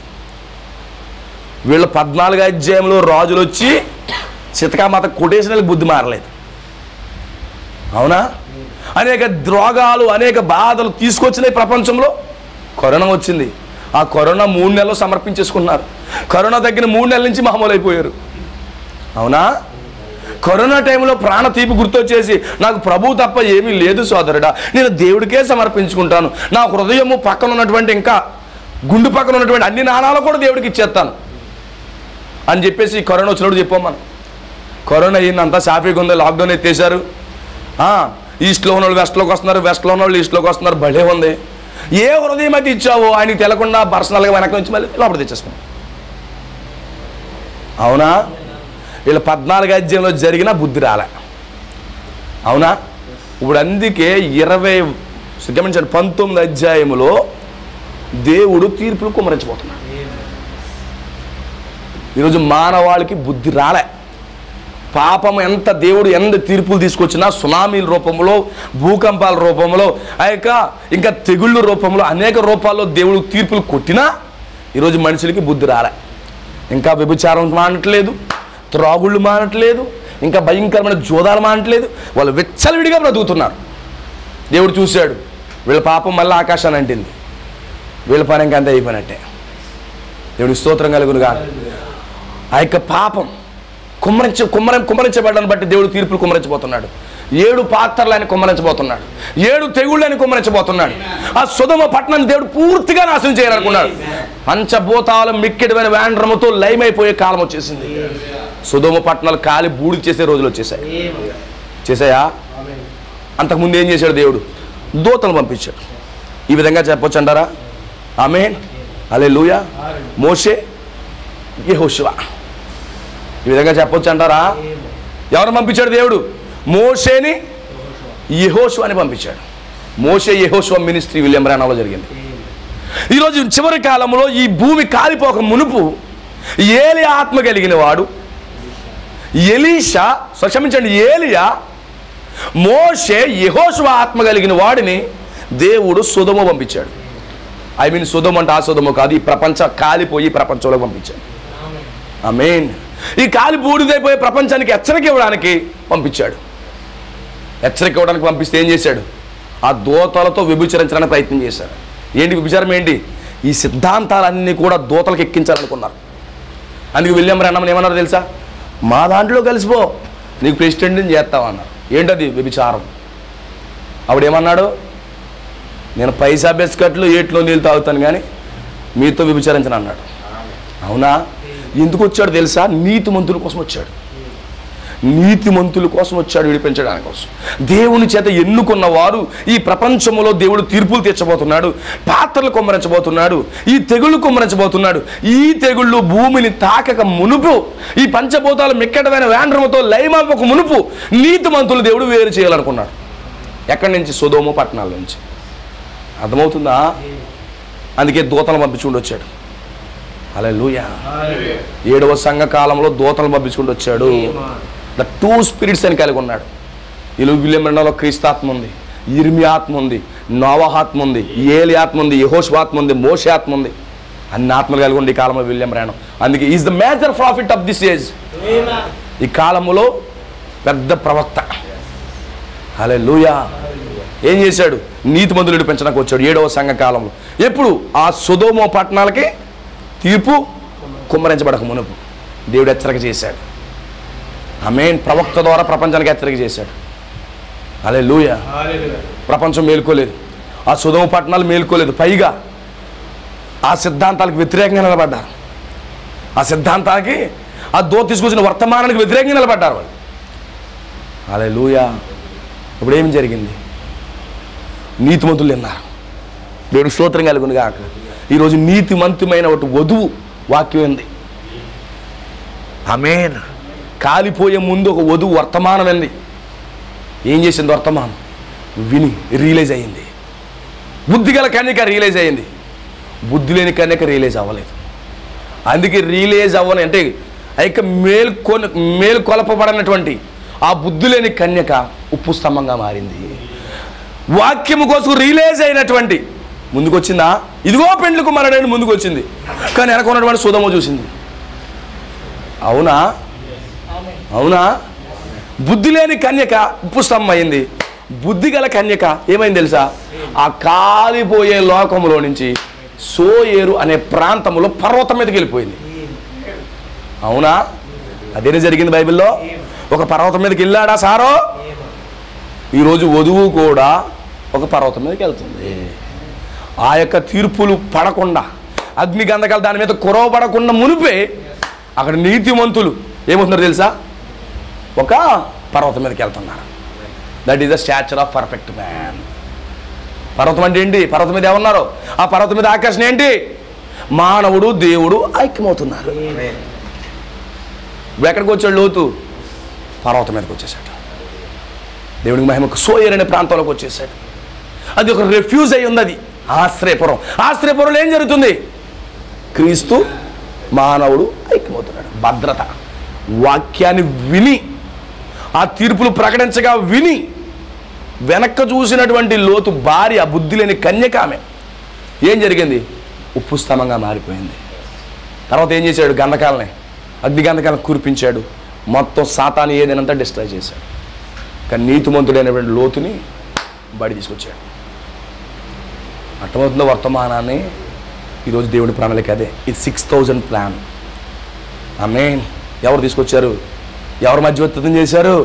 వీళ్ళ 14 అధ్యాయంలో రాజులు వచ్చి చితకామాత కొటేషన్లకు బుద్ధి మారలేదు. అవునా? అనేక రోగాలు, అనేక బాధలు తీసుకొచ్చినాయి ప్రపంచంలో. కరోనా వచ్చింది. ఆ కరోనా 3 నెలలు సమర్పించేసుకున్నారు. కరోనా తగ్గిన 3 నెలల నుంచి మామూలు అయిపోయారు. అవునా? కరోనా టైంలో ప్రాణ తీపి గుర్తొచ్చేసి నాకు ప్రభువు తప్ప ఏమీ లేదు సోదరుడా, నేను దేవుడికే సమర్పించుకుంటాను, నా హృదయము పక్కన ఉన్నటువంటి ఇంకా గుండు పక్కన ఉన్నటువంటి అన్ని నాణాలు కూడా దేవుడికి ఇచ్చేస్తాను అని చెప్పేసి కరోనా వచ్చినప్పుడు చెప్పాం మనం. కరోనా అయ్యిందంతా సాఫీగా ఉందో, లాక్డౌన్ ఎత్తేసారు. ఈస్ట్లో ఉన్న వాళ్ళు వెస్ట్లోకి వస్తున్నారు, వెస్ట్లో ఉన్న వాళ్ళు ఈస్ట్లోకి వస్తున్నారు. భలే ఉంది. ఏ హృదయం అయితే ఇచ్చావో ఆయనకి తెలకుండా పర్సనల్గా వెనక నుంచి మళ్ళీ లోపల తెచ్చేసుకున్నాం. అవునా? వీళ్ళు 14 అధ్యాయంలో జరిగిన బుద్ధి రాలే. అవునా? ఇప్పుడు అందుకే 19 అధ్యాయములో దేవుడు తీర్పులు కుమ్మరించబోతున్నాడు. ఈరోజు మానవాళికి బుద్ధి రాలే. పాపం దేవుడు ఎంత తీర్పులు తీసుకొచ్చినా, సునామీల రూపంలో, భూకంపాల రూపంలో, ఇంకా తెగుళ్ళ రూపంలో, అనేక రూపాల్లో దేవుడు తీర్పులు కొట్టినా ఈరోజు మనుషులకి బుద్ధి రాలే. ఇంకా వ్యభిచారం మానట్లేదు, త్రాగుళ్ళు మానట్లేదు, ఇంకా భయంకరమైన జోదాలు మానట్లేదు. వాళ్ళు విచ్చలవిడిగా బ్రతుకుతున్నారు. దేవుడు చూశాడు, వీళ్ళ పాపం మళ్ళీ ఆకాశాన్ని అంటింది, వీళ్ళ పని ఇంకా అంతే అయిపోయినట్టే. దేవుడి స్తోత్రం కలుగునుగా. ఆ యొక్క పాపం కుమ్మరించబడ్డాన్ని బట్టి దేవుడు తీర్పులు కుమ్మరించబోతున్నాడు. 7 పాత్రలు ఆయన కుమ్మరించబోతున్నాడు. 7 తెగుళ్ళు ఆయన కుమ్మరించబోతున్నాడు. ఆ సొదొమ పట్టణాన్ని దేవుడు పూర్తిగా నాశనం చేయాలనుకున్నాడు. పంచభూతాలు మిక్కిడిమైన వేండ్రముతో లయమైపోయే కాలం వచ్చేసింది. సొదొమ పట్టణాలు కాలి బూడిద చేసే రోజులు చేశాయా? అంతకుముందు ఏం చేశాడు దేవుడు? దూతలు పంపించాడు. ఈ విధంగా చెప్పొచ్చు అంటారా? ఆమేన్, హల్లెలూయా. మోషే, యెహోషువ, ఈ విధంగా చెప్పొచ్చు అంటారా? ఎవరు పంపించాడు దేవుడు? మోషేని, యెహోషువని పంపించాడు. మోషే యెహోషువ మినిస్ట్రీ విలియం బ్రానమ్లో జరిగింది. ఈరోజు చివరి కాలంలో ఈ భూమి కాలిపోక మునుపు ఏలియా ఆత్మ కలిగిన వాడు ఏలియా, మోషే, యెహోషువ ఆత్మ కలిగిన వాడిని దేవుడు సొదొమ పంపించాడు. సొదొమ అంటే ఆ సొదొమ కాదు, ఈ ప్రపంచం కాలిపోయి ప్రపంచంలో పంపించాడు. ఆమేన్. ఈ కాలి బూడిదైపోయే ప్రపంచానికి హెచ్చరిక ఇవ్వడానికి పంపించాడు. హెచ్చరిక ఇవ్వడానికి పంపిస్తే ఏం చేశాడు? ఆ దూతలతో వ్యభిచరించడానికి ప్రయత్నం చేశాడు. ఏంటి వ్యభిచారం? ఏంటి? ఈ సిద్ధాంతాలన్నీ కూడా దూతలకు ఎక్కించాలనుకున్నారు. అందుకే విలియం బ్రానమ్ ఏమన్నారు తెలుసా? మా దాంట్లో కలిసిపో, నీకు ప్రెసిడెంట్ని చేస్తామన్నారు. ఏంటది? వ్యభిచారం. ఆవిడేమన్నాడు? నేను పైసా బిస్కట్లు ఏట్లో నీళ్ళు తాగుతాను కానీ మీతో వ్యభిచరించను అన్నాడు. అవునా? ఎందుకు వచ్చాడు తెలుసా? నీతిమంతుల కోసం వచ్చాడు. నీతిమంతుల కోసం వచ్చాడు, విడిపించడానికి కోసం. దేవుని చేత ఎన్నుకున్న వారు ఈ ప్రపంచంలో దేవుడు తీర్పులు తీర్చబోతున్నాడు, పాత్రలు కుమ్మరించబోతున్నాడు, ఈ తెగుళ్ళు కుమ్మరించబోతున్నాడు. ఈ తెగుళ్ళు భూమిని తాకక మునుపు, ఈ పంచభూతాలు మిక్కటమైన వేండ్రముతో లయమవ్వక మునుపు నీతిమంతులు దేవుడు వేరు చేయాలనుకున్నాడు. ఎక్కడి నుంచి? సొదొమ పట్టణాల నుంచి. అర్థమవుతుందా? అందుకే దూతలు పంపించుకుంటూ వచ్చాడు. హల్లెలూయా. 7వ సంఘ కాలంలో దూతలు పంపించుకుంటూ వచ్చాడు. ద 2 స్పిరిట్స్ అని కలిగి ఉన్నాడు. వీళ్ళు విలియం బ్రానమ్లో క్రీస్తాత్మ ఉంది, ఇర్మియా ఆత్మ ఉంది, నోవహు ఆత్మ ఉంది, ఏలి ఆత్మ ఉంది, యెహోషువ ఆత్మ ఉంది, మోషే ఆత్మ ఉంది. అన్ని ఆత్మలు కలిగి ఉంది ఈ కాలంలో విలియం బ్రానమ్. అందుకే is the major profit of this age. ఈ కాలంలో పెద్ద ప్రవక్త. హల్లెలూయా. ఏం చేశాడు? నీతిమంతులు విడిపించడానికి వచ్చాడు 7వ సంఘ కాలంలో. ఎప్పుడు? ఆ సొదొమ పట్టణాలకి తీర్పు కుమ్మరించబడక మునుపు దేవుడు హెచ్చరిక చేశాడు. ఆమేన్. ప్రవక్త ద్వారా ప్రపంచానికి హెచ్చరిక చేశాడు. హల్లెలూయా. ప్రపంచం మేలుకోలేదు, ఆ సొదొమ పట్టణాలు మేలుకోలేదు. పైగా ఆ సిద్ధాంతాలకు వ్యతిరేకంగా నిలబడ్డారు. ఆ సిద్ధాంతానికి, ఆ దూత తీసుకొచ్చిన వర్తమానానికి వ్యతిరేకంగా నిలబడ్డారు వాళ్ళు. హల్లెలూయా. ఇప్పుడు ఏం జరిగింది? నీతిమంతులు విన్నారు. దేవుడు స్తోత్రం కలుగును గాక. ఈరోజు నీతిమంతమైన ఒకటి వధువు వాక్యం ఉంది. ఆమేన్. కాలిపోయే ముందు ఒక వధువు వర్తమానం ఉంది. ఏం చేసింది? వర్తమానం విని రియలైజ్ అయ్యింది. బుద్ధి గల కన్యక రియలైజ్ అయ్యింది, బుద్ధి లేని కన్యక రియలైజ్ అవ్వలేదు. అందుకే రియలైజ్ అవ్వని అంటే ఇక మేల్కొలపబడినటువంటి ఆ బుద్ధి లేని కన్యక ఉప్పు స్తంభంగా మారింది. వాక్యము కోసం రియలైజ్ అయినటువంటి ముందుకు వచ్చిందా? ఇదిగో పెండ్లి కుమారుడని ముందుకు వచ్చింది, కానీ వెనక ఉన్నటువంటి సొదొమ చూసింది. అవునా? అవునా? బుద్ధి లేని కన్యక ఉప్పు స్తంభం అయింది. బుద్ధి గల కన్యక ఏమైంది తెలుసా? ఆ కాలిపోయే లోకంలో నుంచి సోయేరు అనే ప్రాంతంలో పర్వతం మీదకి వెళ్ళిపోయింది. అవునా? అదేనే జరిగింది బైబిల్లో. ఒక పర్వతం మీదకి వెళ్ళాడా సారో? ఈరోజు వధువు కూడా ఒక పర్వతం మీదకి వెళ్తుంది. ఆ యొక్క తీర్పులు పడకుండా, అగ్ని గంధకాలు దాని మీద కురవబడకుండా మునిపే అక్కడ నీతిమంతులు ఏమవుతున్నారు తెలుసా? ఒక పర్వతం మీదకి వెళ్తున్నారు. That is the స్టాచర్ of perfect man. పర్వతం అంటే ఏంటి? పర్వతం మీద ఏమన్నారు? ఆ పర్వతం మీద ఆకర్షణ ఏంటి? మానవుడు దేవుడు ఐక్యమవుతున్నారు. ఇప్పుడు ఎక్కడికి వచ్చాడు లోతు? పర్వతం మీదకి వచ్చేసాడు. దేవుడికి మహిమకు సోయర్ అనే ప్రాంతంలోకి వచ్చేసాడు. అది ఒక రెఫ్యూజ్ అయి ఉంది. అది ఆశ్రయపురం. ఆశ్రయపురంలో ఏం జరుగుతుంది? క్రీస్తు మానవుడు ఐక్యమవుతున్నాడు. భద్రత. వాక్యాన్ని విని, ఆ తీర్పులు ప్రకటించగా విని వెనక్కి చూసినటువంటి లోతు భార్య, బుద్ధి లేని కన్యక ఆమె, ఏం జరిగింది? ఉప్పు స్తంభంగా మారిపోయింది. తర్వాత ఏం చేశాడు? గంధకాలని, అగ్ని గంధకాలను కురిపించాడు. మొత్తం సాతాను ఏదైనంతా డిస్ట్రాయ్ చేశాడు. కానీ నీతిమంతుడైనటువంటి లోతుని బడి తీసుకొచ్చాడు. అర్థమవుతుందో వర్తమానాన్ని? ఈరోజు దేవుడి ప్రణాళిక అదే. ఇది 6000 ప్లాన్. ఆమేన్. ఎవరు తీసుకొచ్చారు? ఎవరు మధ్యవర్తిత్వం చేశారు?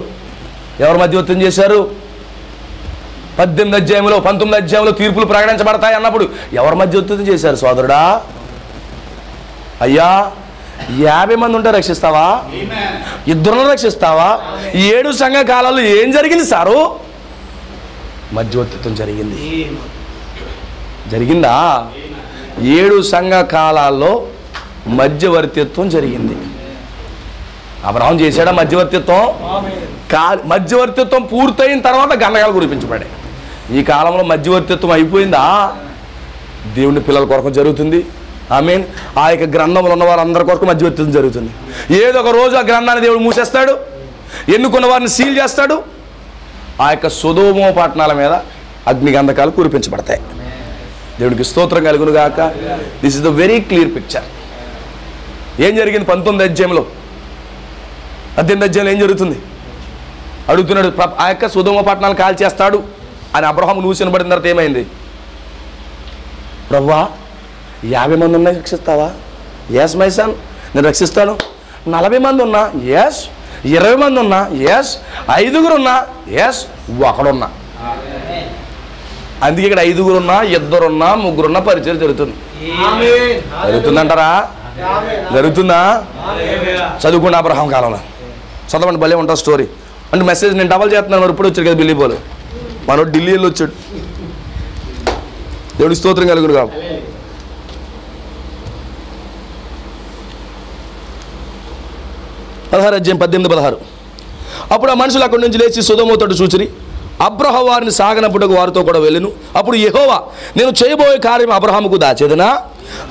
ఎవరు మధ్యవర్తిత్వం చేశారు? 18 అధ్యాయంలో 19 అధ్యాయంలో తీర్పులు ప్రకటించబడతాయి అన్నప్పుడు ఎవరు మధ్యవర్తిత్వం చేశారు సోదరుడా? అయ్యా, 50 మంది ఉంటే రక్షిస్తావా? ఇద్దరును రక్షిస్తావా? 7 సంఘ కాలాల్లో ఏం జరిగింది సారు? మధ్యవర్తిత్వం జరిగింది. జరిగిందా? 7 సంఘ కాలాల్లో మధ్యవర్తిత్వం జరిగింది. అబ్రహాం చేశాడా మధ్యవర్తిత్వం? మధ్యవర్తిత్వం పూర్తయిన తర్వాత గంధకాలు కురిపించబడ్డాయి. ఈ కాలంలో మధ్యవర్తిత్వం అయిపోయిందా? దేవుని పిల్లల కొరకు జరుగుతుంది. ఆమేన్. ఆ యొక్క గ్రంథంలో ఉన్న వారందరి కొరకు మధ్యవర్తిత్వం జరుగుతుంది. ఏదో ఒక రోజు ఆ గ్రంథాన్ని దేవుడు మూసేస్తాడు. ఎన్నుకున్న వారిని సీల్ చేస్తాడు. ఆ యొక్క సొదొమ పట్టణాల మీద అగ్ని గంధకాలు కురిపించబడతాయి. దేవుడికి స్తోత్రం కలుగును గాక. This is the very clear picture. ఏం జరిగింది 19 అధ్యాయంలో? 18 అధ్యాయంలో ఏం జరుగుతుంది? అడుగుతున్నాడు. ఆ యొక్క సొదొమ పట్టణాలు కాల్ చేస్తాడు అని అబ్రహాము నూసినబడిన తర్వాత ఏమైంది? ప్రభువా, 50 మంది ఉన్నాయి, రక్షిస్తావా? ఎస్ మై సన్, నేను రక్షిస్తాను. 40 మంది ఉన్నా? ఎస్. 20 మంది ఉన్నా? ఎస్. 5 ఉన్నా? ఎస్. 1 ఉన్నా? అందుకే ఇక్కడ 5 ఉన్నా, 2 ఉన్నా, 3 ఉన్నా పరిచయం జరుగుతుంది. జరుగుతుందంటారా? జరుగుతుందా? చదువుకోండి. అబ్రహాం కాలంలో చదవండి, భలే ఉంటుంది స్టోరీ. అంటే మెసేజ్ నేను డబల్ చేస్తున్నాను. మరి ఇప్పుడు వచ్చాడు కదా బిల్లి పోలు, మనోడు ఢిల్లీ వెళ్ళి వచ్చాడు. దేవుడి స్తోత్రం కలుగును కాదు. అధ్యాయం 18-16. అప్పుడు ఆ మనుషులు అక్కడి నుంచి లేచి సొదొమతోటి చూచిరి. అబ్రహాము వారిని సాగనప్పుటకు వారితో కూడా వెళ్ళెను. అప్పుడు యెహోవా, నేను చేయబోయే కార్యం అబ్రహాముకు దాచేదనా?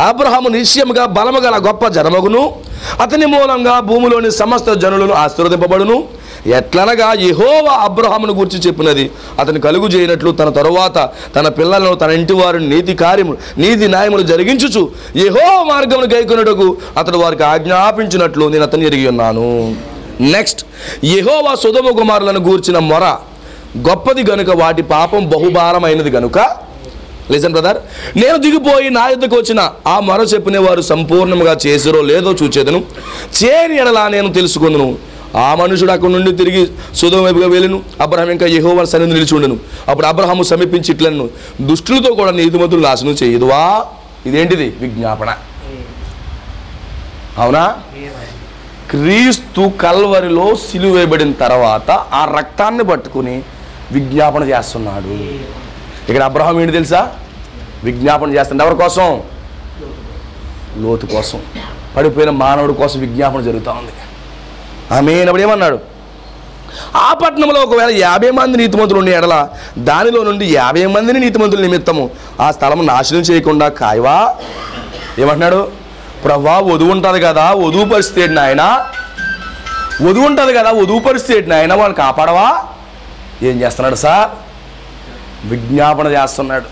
అబ్రహాము నిశ్చయముగా బలము గల గొప్ప జనమగును, అతని మూలంగా భూమిలోని సమస్త జనులను ఆశీర్వదింపబడును. ఎట్లనగా యెహోవా అబ్రహామును గురించి చెప్పినది అతని కలుగు చేయనట్లు తన తరువాత తన పిల్లలను తన ఇంటి వారిని నీతి న్యాయములు జరిగించుచు యెహోవా మార్గమును గైకొనుటకు అతడు వారికి ఆజ్ఞాపించినట్లు నేను అతన్ని ఎరిగి ఉన్నాను. నెక్స్ట్, యెహోవా సొదొమ కుమారులను గూర్చిన మొర గొప్పది గనుక వాటి పాపం బహుభారమైనది గనుక, లిజన్ బ్రదర్, నేను దిగిపోయి నా యుద్ధకు వచ్చిన ఆ మొర చెప్పిన వారు సంపూర్ణంగా చేసిరో లేదో చూచేదను. చేరి ఎడలా నేను తెలుసుకుందును. ఆ మనుషుడు అక్కడి నుండి తిరిగి సొదొమ వైపుగా వెళ్ళను. అబ్రహాం ఇంకా యెహోవా సన్నిధిని నిలిచి ఉండెను. అప్పుడు అబ్రహాము సమీపించి ఇట్లను, దుష్టులతో కూడా నీతిమంతులు నాశనం చేయదువా? ఇదేంటిది? విజ్ఞాపన. అవునా? క్రీస్తు కల్వరిలో సిలువ వేయబడిన తర్వాత ఆ రక్తాన్ని పట్టుకుని విజ్ఞాపన చేస్తున్నాడు. ఇక్కడ అబ్రహాం ఏంటి తెలుసా? విజ్ఞాపన చేస్తున్నాడు. ఎవరి కోసం? లోతు కోసం, పడిపోయిన మానవుడి కోసం విజ్ఞాపన జరుగుతూ ఉంది. ఆమేన్. అప్పుడు ఏమన్నాడు? ఆ పట్టణంలో ఒకవేళ 50 మంది నీతిమంతులు ఉండే ఎడల దానిలో నుండి 50 మందిని నీతిమంతుల నిమిత్తము ఆ స్థలం నాశనం చేయకుండా కాయవా? ఏమంటున్నాడు? ప్రభువా, వధువు ఉంటుంది కదా, వధువు పరిస్థితి ఏంటి నాయన? వధువు ఉంటుంది కదా, వధువు పరిస్థితి ఏంటి నాయన? వాళ్ళు కాపాడవా? ఏం చేస్తున్నాడు సార్? విజ్ఞాపన చేస్తున్నాడు.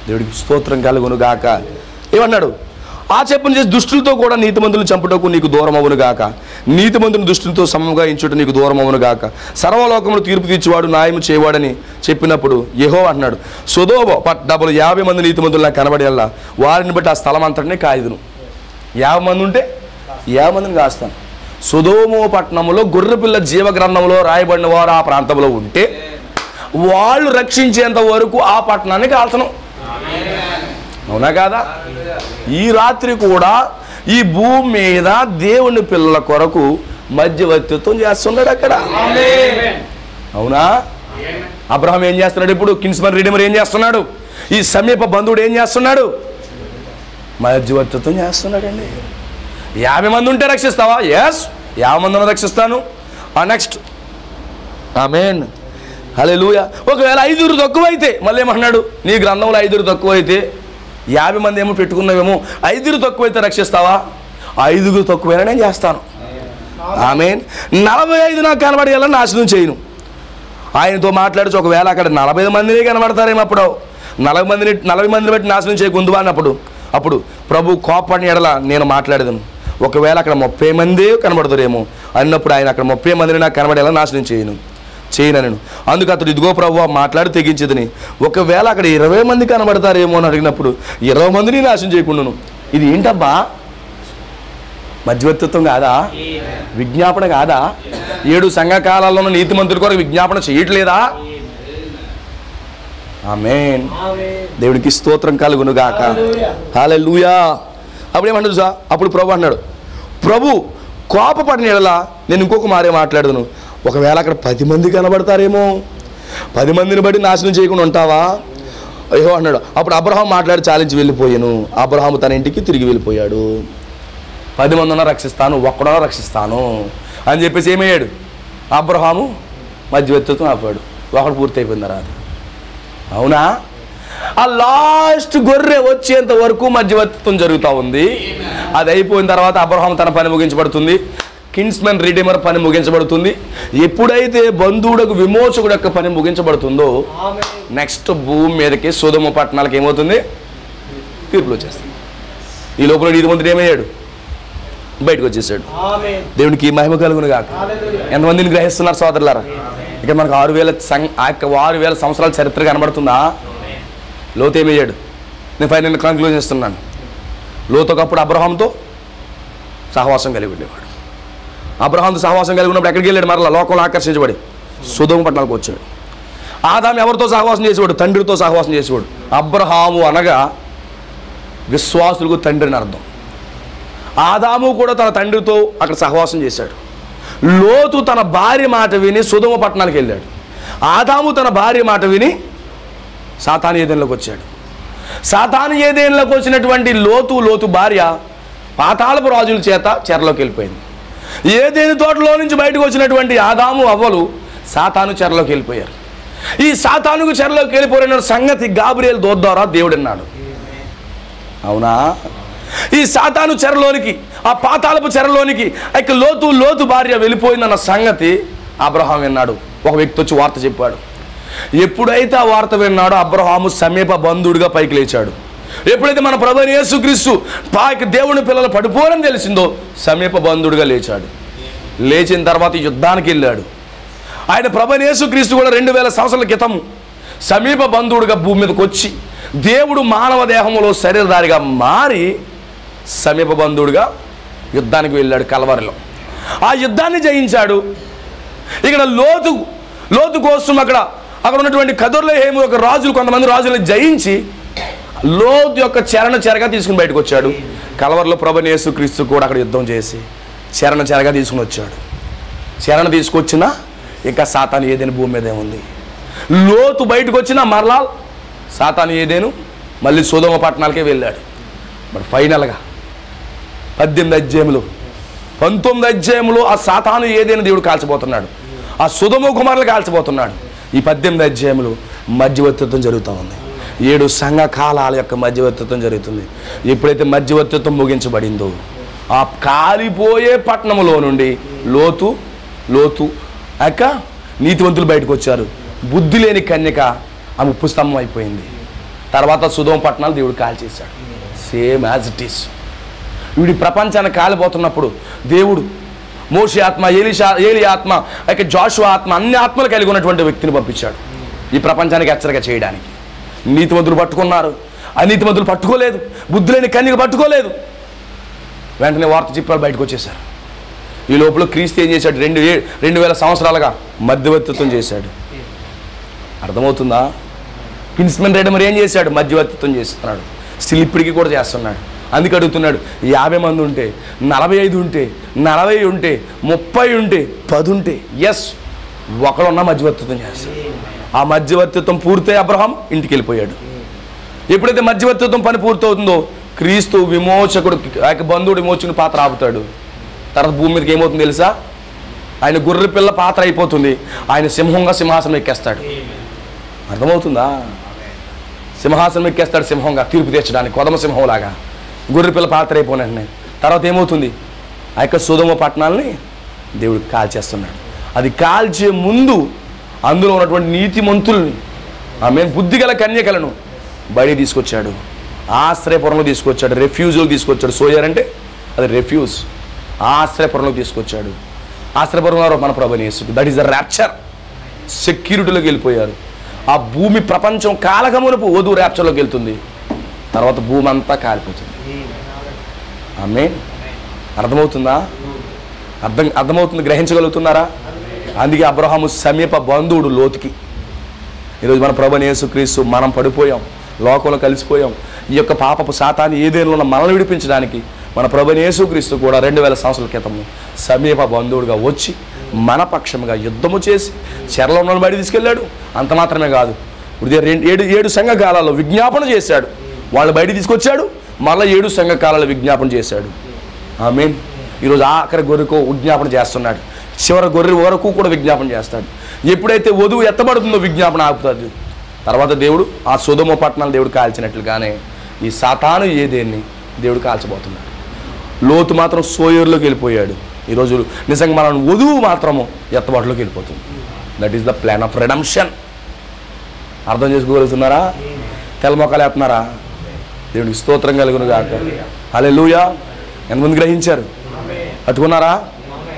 దేవుడికి స్తోత్రం కలుగును గాక. ఏమన్నాడు? ఆ చెప్పును చేసి దుష్టులతో కూడా నీతిమంతులు చంపుటకు నీకు దూరం అవును గాక, నీతిమంతుని దుష్టులతో సమముగా ఎంచుట నీకు దూరం అవును గాక, సర్వలోకమును తీర్పు తీర్చువాడు న్యాయము చేయవాడని చెప్పినప్పుడు యెహోవా అంటున్నాడు, సొదొమ పట్టణములో 50 మంది నీతిమంతులు నాకు కనబడేలా వారిని బట్టి ఆ స్థలం అంతటినీ కాయుదును. 50 మంది ఉంటే 50 మందిని కాస్తాను. సొదొమ పట్టణంలో గొర్రెపిల్ల జీవగ్రంథంలో రాయబడిన వారు ఆ ప్రాంతంలో ఉంటే వాళ్ళు రక్షించేంత వరకు ఆ పట్టణాన్ని కాల్చను. అవునా కాదా? ఈ రాత్రి కూడా ఈ భూమి మీద దేవుని పిల్లల కొరకు మధ్యవర్తిత్వం చేస్తున్నాడు అక్కడ. అవునా? అబ్రహాం ఏం చేస్తున్నాడు? ఇప్పుడు కిన్స్మన్ రిడీమర్ ఏం చేస్తున్నాడు? ఈ సమీప బంధువుడు ఏం చేస్తున్నాడు? మధ్యవర్తిత్వం చేస్తున్నాడండి. 50 మంది ఉంటే రక్షిస్తావా? ఎస్, 50 మంది ఉన్న రక్షిస్తాను. నెక్స్ట్ ఆమేన్, హల్లెలూయా. ఒకవేళ 5 తక్కువైతే మళ్ళీ ఏమన్నాడు? నీ గ్రంథంలో 5 తక్కువైతే 50 మంది ఏమో పెట్టుకున్నావేమో, 5 తక్కువైతే రక్షిస్తావా? 5 తక్కువైనా నేను చేస్తాను. ఆమేన్. 45 నాకు కనబడేలా నాశనం చేయను. ఆయనతో మాట్లాడచ్చు. ఒకవేళ అక్కడ 40 మందిని కనబడతారేమో, అప్పుడు 40 మందిని బట్టి నాశనం చేయకుందువా అన్నప్పుడు అప్పుడు ప్రభు కోపాన్ని ఎడల నేను మాట్లాడేదాను. ఒకవేళ అక్కడ 30 మంది కనబడతారేమో అన్నప్పుడు ఆయన అక్కడ 30 మందిని నాకు కనబడేలా నాశనం చేయను. అందుకు అతడు ఇదిగో ప్రభు మాట్లాడి తెగించేదని. ఒకవేళ అక్కడ 20 మంది కనబడతారేమో అని అడిగినప్పుడు 20 మందిని నాశనం చేయకుండాను. ఇది ఏంటబ్బా? మధ్యవర్తిత్వం కాదా? విజ్ఞాపన కాదా? 7 సంఘకాలాల్లోనూ నీతిమంతుల కొరకు విజ్ఞాపన చేయట్లేదా? ఆమేన్. దేవుడికి స్తోత్రం కలుగును గాక. హల్లెలూయా. అప్పుడు ఏమన్నాడు సార్? అప్పుడు ప్రభు అన్నాడు, ప్రభు కోపపడిన ఎడల నేను ఇంకొక మారే మాట్లాడదును. ఒకవేళ అక్కడ 10 మంది కనబడతారేమో, 10 మందిని బట్టి నాశనం చేయకుండా ఉంటావా? అయ్యో అన్నాడు. అప్పుడు అబ్రహాం మాట్లాడి చాలించి వెళ్ళిపోయాను. అబ్రహాము తన ఇంటికి తిరిగి వెళ్ళిపోయాడు. 10 మంది ఉన్నా రక్షిస్తాను, ఒక్కడన్నా రక్షిస్తాను అని చెప్పేసి ఏమయ్యాడు? అబ్రహాము మధ్యవర్తిత్వం ఆపాడు. ఒకడు పూర్తి అయిపోయింది రాదు. అవునా? ఆ లాస్ట్ గొర్రె వచ్చేంత వరకు మధ్యవర్తిత్వం జరుగుతూ ఉంది. అది అయిపోయిన తర్వాత అబ్రహాం తన పని ముగించబడుతుంది. కిన్స్మన్ రిడీమర్ పని ముగించబడుతుంది. ఎప్పుడైతే బంధువుడకు విమోచకుడు యొక్క పని ముగించబడుతుందో నెక్స్ట్ భూమి మీదకి సొదొమ పట్టణాలకు ఏమవుతుంది? తీర్పులు వచ్చేస్తుంది. ఈ లోపల నీతిమంతుడు ఏమయ్యాడు? బయటకు వచ్చేసాడు. దేవునికి మహిమ కలుగును గాక. ఎంతమందిని గ్రహిస్తున్నారు సోదరులారా? ఇక మనకు 6000 సంవత్సరాల చరిత్ర కనబడుతుందా? లోతు ఏమయ్యాడు? నేను ఫైనల్ కంక్లూజన్ చేస్తున్నాను. లోతు ఒకప్పుడు అబ్రహాంతో సహవాసం కలిగి ఉండేవాడు. అబ్రహాంతో సహవాసం కలిగి ఉన్నప్పుడు ఎక్కడికి వెళ్ళాడు? మరలా లోకంలో ఆకర్షించబడి సొదొమ పట్టణాలకు వచ్చాడు. ఆదాము ఎవరితో సహవాసం చేసేవాడు? తండ్రితో సహవాసం చేసేవాడు. అబ్రహాము అనగా విశ్వాసులకు తండ్రిని అర్థం. ఆదాము కూడా తన తండ్రితో అక్కడ సహవాసం చేశాడు. లోతు తన భార్య మాట విని సొదొమ పట్టణానికి వెళ్ళాడు. ఆదాము తన భార్య మాట విని సాతాను ఏదెన్లోకి వచ్చాడు. సాతాను ఏదెన్లోకి వచ్చినటువంటి లోతు భార్య పాతాళపు రాజుల చేత చెరలోకి వెళ్ళిపోయింది. ఏదేని తోటలో నుంచి బయటకు వచ్చినటువంటి ఆదాము అవ్వలు సాతాను చెరలోకి వెళ్ళిపోయారు. ఈ సాతానుకు చెరలోకి వెళ్ళిపోయిన సంగతి గాబ్రియల్ దూత ద్వారా దేవుడు అన్నాడు. అవునా? ఈ సాతాను చెరలోనికి, ఆ పాతాళపు చెరలోనికి ఇక లోతు భార్య వెళ్ళిపోయిందన్న సంగతి అబ్రహాం విన్నాడు. ఒక వ్యక్తి వచ్చి వార్త చెప్పాడు. ఎప్పుడైతే ఆ వార్త విన్నాడో అబ్రహాము సమీప బంధువుడిగా పైకి లేచాడు. ఎప్పుడైతే మన ప్రభువైన యేసుక్రీస్తు దేవుని పిల్లలు పడిపోరని తెలిసిందో సమీప బంధువుడిగా లేచాడు. లేచిన తర్వాత యుద్ధానికి వెళ్ళాడు. ఆయన ప్రభువైన యేసుక్రీస్తు కూడా 2000 సంవత్సరాల క్రితం సమీప బంధువుడిగా భూమి మీదకి వచ్చి దేవుడు మానవ దేహంలో శరీరధారిగా మారి సమీప బంధువుడిగా యుద్ధానికి వెళ్ళాడు కల్వరిలో. ఆ యుద్ధాన్ని జయించాడు. ఇక్కడ లోతు కోసం అక్కడ ఉన్నటువంటి కదొర్లేహేము యొక్క రాజులు, కొంతమంది రాజులను జయించి లోతు యొక్క చెరగా తీసుకుని బయటకు వచ్చాడు. కల్వరిలో ప్రభువైన యేసుక్రీస్తు కూడా అక్కడ యుద్ధం చేసి చెరగా తీసుకుని వచ్చాడు. తీసుకొచ్చినా ఇంకా సాతాను ఏదేను భూమి మీదే ఉంది. లోతు బయటకు వచ్చినా మరలా సాతాను ఏదేను మళ్ళీ సొదొమ పట్టణాలకే వెళ్ళాడు. మరి ఫైనల్గా 19 అధ్యాయములు ఆ సాతాను ఏదైనా దేవుడు కాల్చబోతున్నాడు. ఆ సొదొమ కుమారులు కాల్చబోతున్నాడు. ఈ 18 అధ్యాయములు మధ్యవర్తిత్వం జరుగుతూ ఉంది. 7 సంఘ కాలాల యొక్క మధ్యవర్తిత్వం జరుగుతుంది. ఎప్పుడైతే మధ్యవర్తిత్వం ముగించబడిందో ఆ కాలిపోయే పట్టణంలో నుండి లోతు అక్క నీతివంతులు బయటకు వచ్చారు. బుద్ధి లేని కన్యక ఆమె ఉప్పు స్తంభం అయిపోయింది. తర్వాత సొదొమ పట్టణాలు దేవుడు కాల్చేశాడు. Same as it is. వీడి ప్రపంచాన్ని కాలిపోతున్నప్పుడు దేవుడు మోషే ఆత్మ, ఏలి ఆత్మ, జాషువా ఆత్మ, అన్ని ఆత్మలు కలిగి ఉన్నటువంటి వ్యక్తిని పంపించాడు ఈ ప్రపంచానికి హెచ్చరిక చేయడానికి. నీతిమంతులు పట్టుకున్నారు, అనీతిమంతులు పట్టుకోలేదు. బుద్ధి లేని కన్యక పట్టుకోలేదు. వెంటనే వార్త చెప్పారు, బయటకు వచ్చేసారు. ఈ లోపల క్రీస్తు ఏం చేశాడు? 2000 సంవత్సరాలుగా మధ్యవర్తిత్వం చేశాడు. అర్థమవుతుందా? కిన్స్మన్ రిడీమర్ ఏం చేశాడు? మధ్యవర్తిత్వం చేస్తున్నాడు. స్టిల్ ఇప్పటికీ కూడా చేస్తున్నాడు. అందుకు అడుగుతున్నాడు, 50 మంది ఉంటే, 45 ఉంటే, 40 ఉంటే, 30 ఉంటే, 10 ఉంటే, ఎస్ ఒకడున్న మధ్యవర్తిత్వం చేస్తాడు. ఆ మధ్యవర్తిత్వం పూర్తయి అబ్రహాం ఇంటికి వెళ్ళిపోయాడు. ఎప్పుడైతే మధ్యవర్తిత్వం పని పూర్తవుతుందో క్రీస్తు విమోచకుడు బంధువుడు విమోచకుని పాత్ర ఆపుతాడు. తర్వాత భూమి మీదకి ఏమవుతుంది తెలుసా? ఆయన గొర్రె పిల్ల పాత్ర అయిపోతుంది. ఆయన సింహంగా సింహాసనం ఎక్కేస్తాడు. అర్థమవుతుందా? సింహాసనం ఎక్కేస్తాడు సింహంగా, తీర్పు తీర్చడానికి కొదమ సింహంలాగా గొర్రె పిల్ల పాత్ర అయిపోయిన తర్వాత ఏమవుతుంది? ఆ యొక్క సొదొమ పట్టణాలని దేవుడు కాల్చేస్తున్నాడు. అది కాల్చే ముందు అందులో ఉన్నటువంటి నీతిమంతుల్ని, ఆమె బుద్ధిగల కన్యకలను బయటికి తీసుకొచ్చాడు. ఆశ్రయపురంలో తీసుకొచ్చాడు. రెఫ్యూజ్లో తీసుకొచ్చాడు. సోయర్ అంటే అది రెఫ్యూజ్. ఆశ్రయపురంలో తీసుకొచ్చాడు. ఆశ్రయపురంలో మన ప్రభుని యేసు, దట్ ఈస్ ద ర్యాప్చర్. సెక్యూరిటీలోకి వెళ్ళిపోయారు. ఆ భూమి ప్రపంచం కాలగమునపు వధువు ర్యాప్చర్లోకి వెళ్తుంది. తర్వాత భూమి అంతా కాలిపోతుంది. ఆమేన్. అర్థమవుతుందా? అర్థమవుతుంది, గ్రహించగలుగుతున్నారా? అందుకే అబ్రహాము సమీప బంధువుడు లోతుకి. ఈరోజు మన ప్రభుని యేసుక్రీస్తు మనం పడిపోయాం, లోకంలో కలిసిపోయాం. ఈ యొక్క పాపపు శాతాన్ని ఏదేలో ఉన్న మనల్ని విడిపించడానికి మన ప్రభుని యేసుక్రీస్తు కూడా 2000 సంవత్సరాల క్రితము సమీప బంధువుడుగా వచ్చి మన పక్షముగా యుద్ధము చేసి చెరలో ఉన్న బయట తీసుకెళ్ళాడు. అంత మాత్రమే కాదు, ఇప్పుడు 7 సంఘకాలాల్లో విజ్ఞాపన చేశాడు. వాళ్ళు బయట తీసుకొచ్చాడు, మళ్ళీ 7 సంఘకాలాల్లో విజ్ఞాపన చేశాడు. ఆమేన్. ఈరోజు ఆఖరి గొర్రెకు విజ్ఞాపన చేస్తున్నాడు. చివరి గొర్రె వరకు కూడా విజ్ఞాపన చేస్తాడు. ఎప్పుడైతే వధువు ఎత్తబడుతుందో విజ్ఞాపన ఆపుతుంది. తర్వాత దేవుడు ఆ సొదొమ పట్టణాలు దేవుడు కాల్చినట్లుగానే ఈ సాతాను ఏదేన్ని దేవుడు కాల్చబోతున్నాడు. లోతు మాత్రం సోయర్లోకి వెళ్ళిపోయాడు. ఈరోజు నిజంగా మన వధువు మాత్రము ఎత్తబాటులోకి వెళ్ళిపోతుంది. That is the plan of redemption. అర్థం చేసుకోగలుగుతున్నారా? తెల్లమొక్కలు వేస్తున్నారా? దేవుడికి స్తోత్రం కలుగును గాక. హల్లెలూయా. ఎంతమంది గ్రహించారు? పట్టుకున్నారా?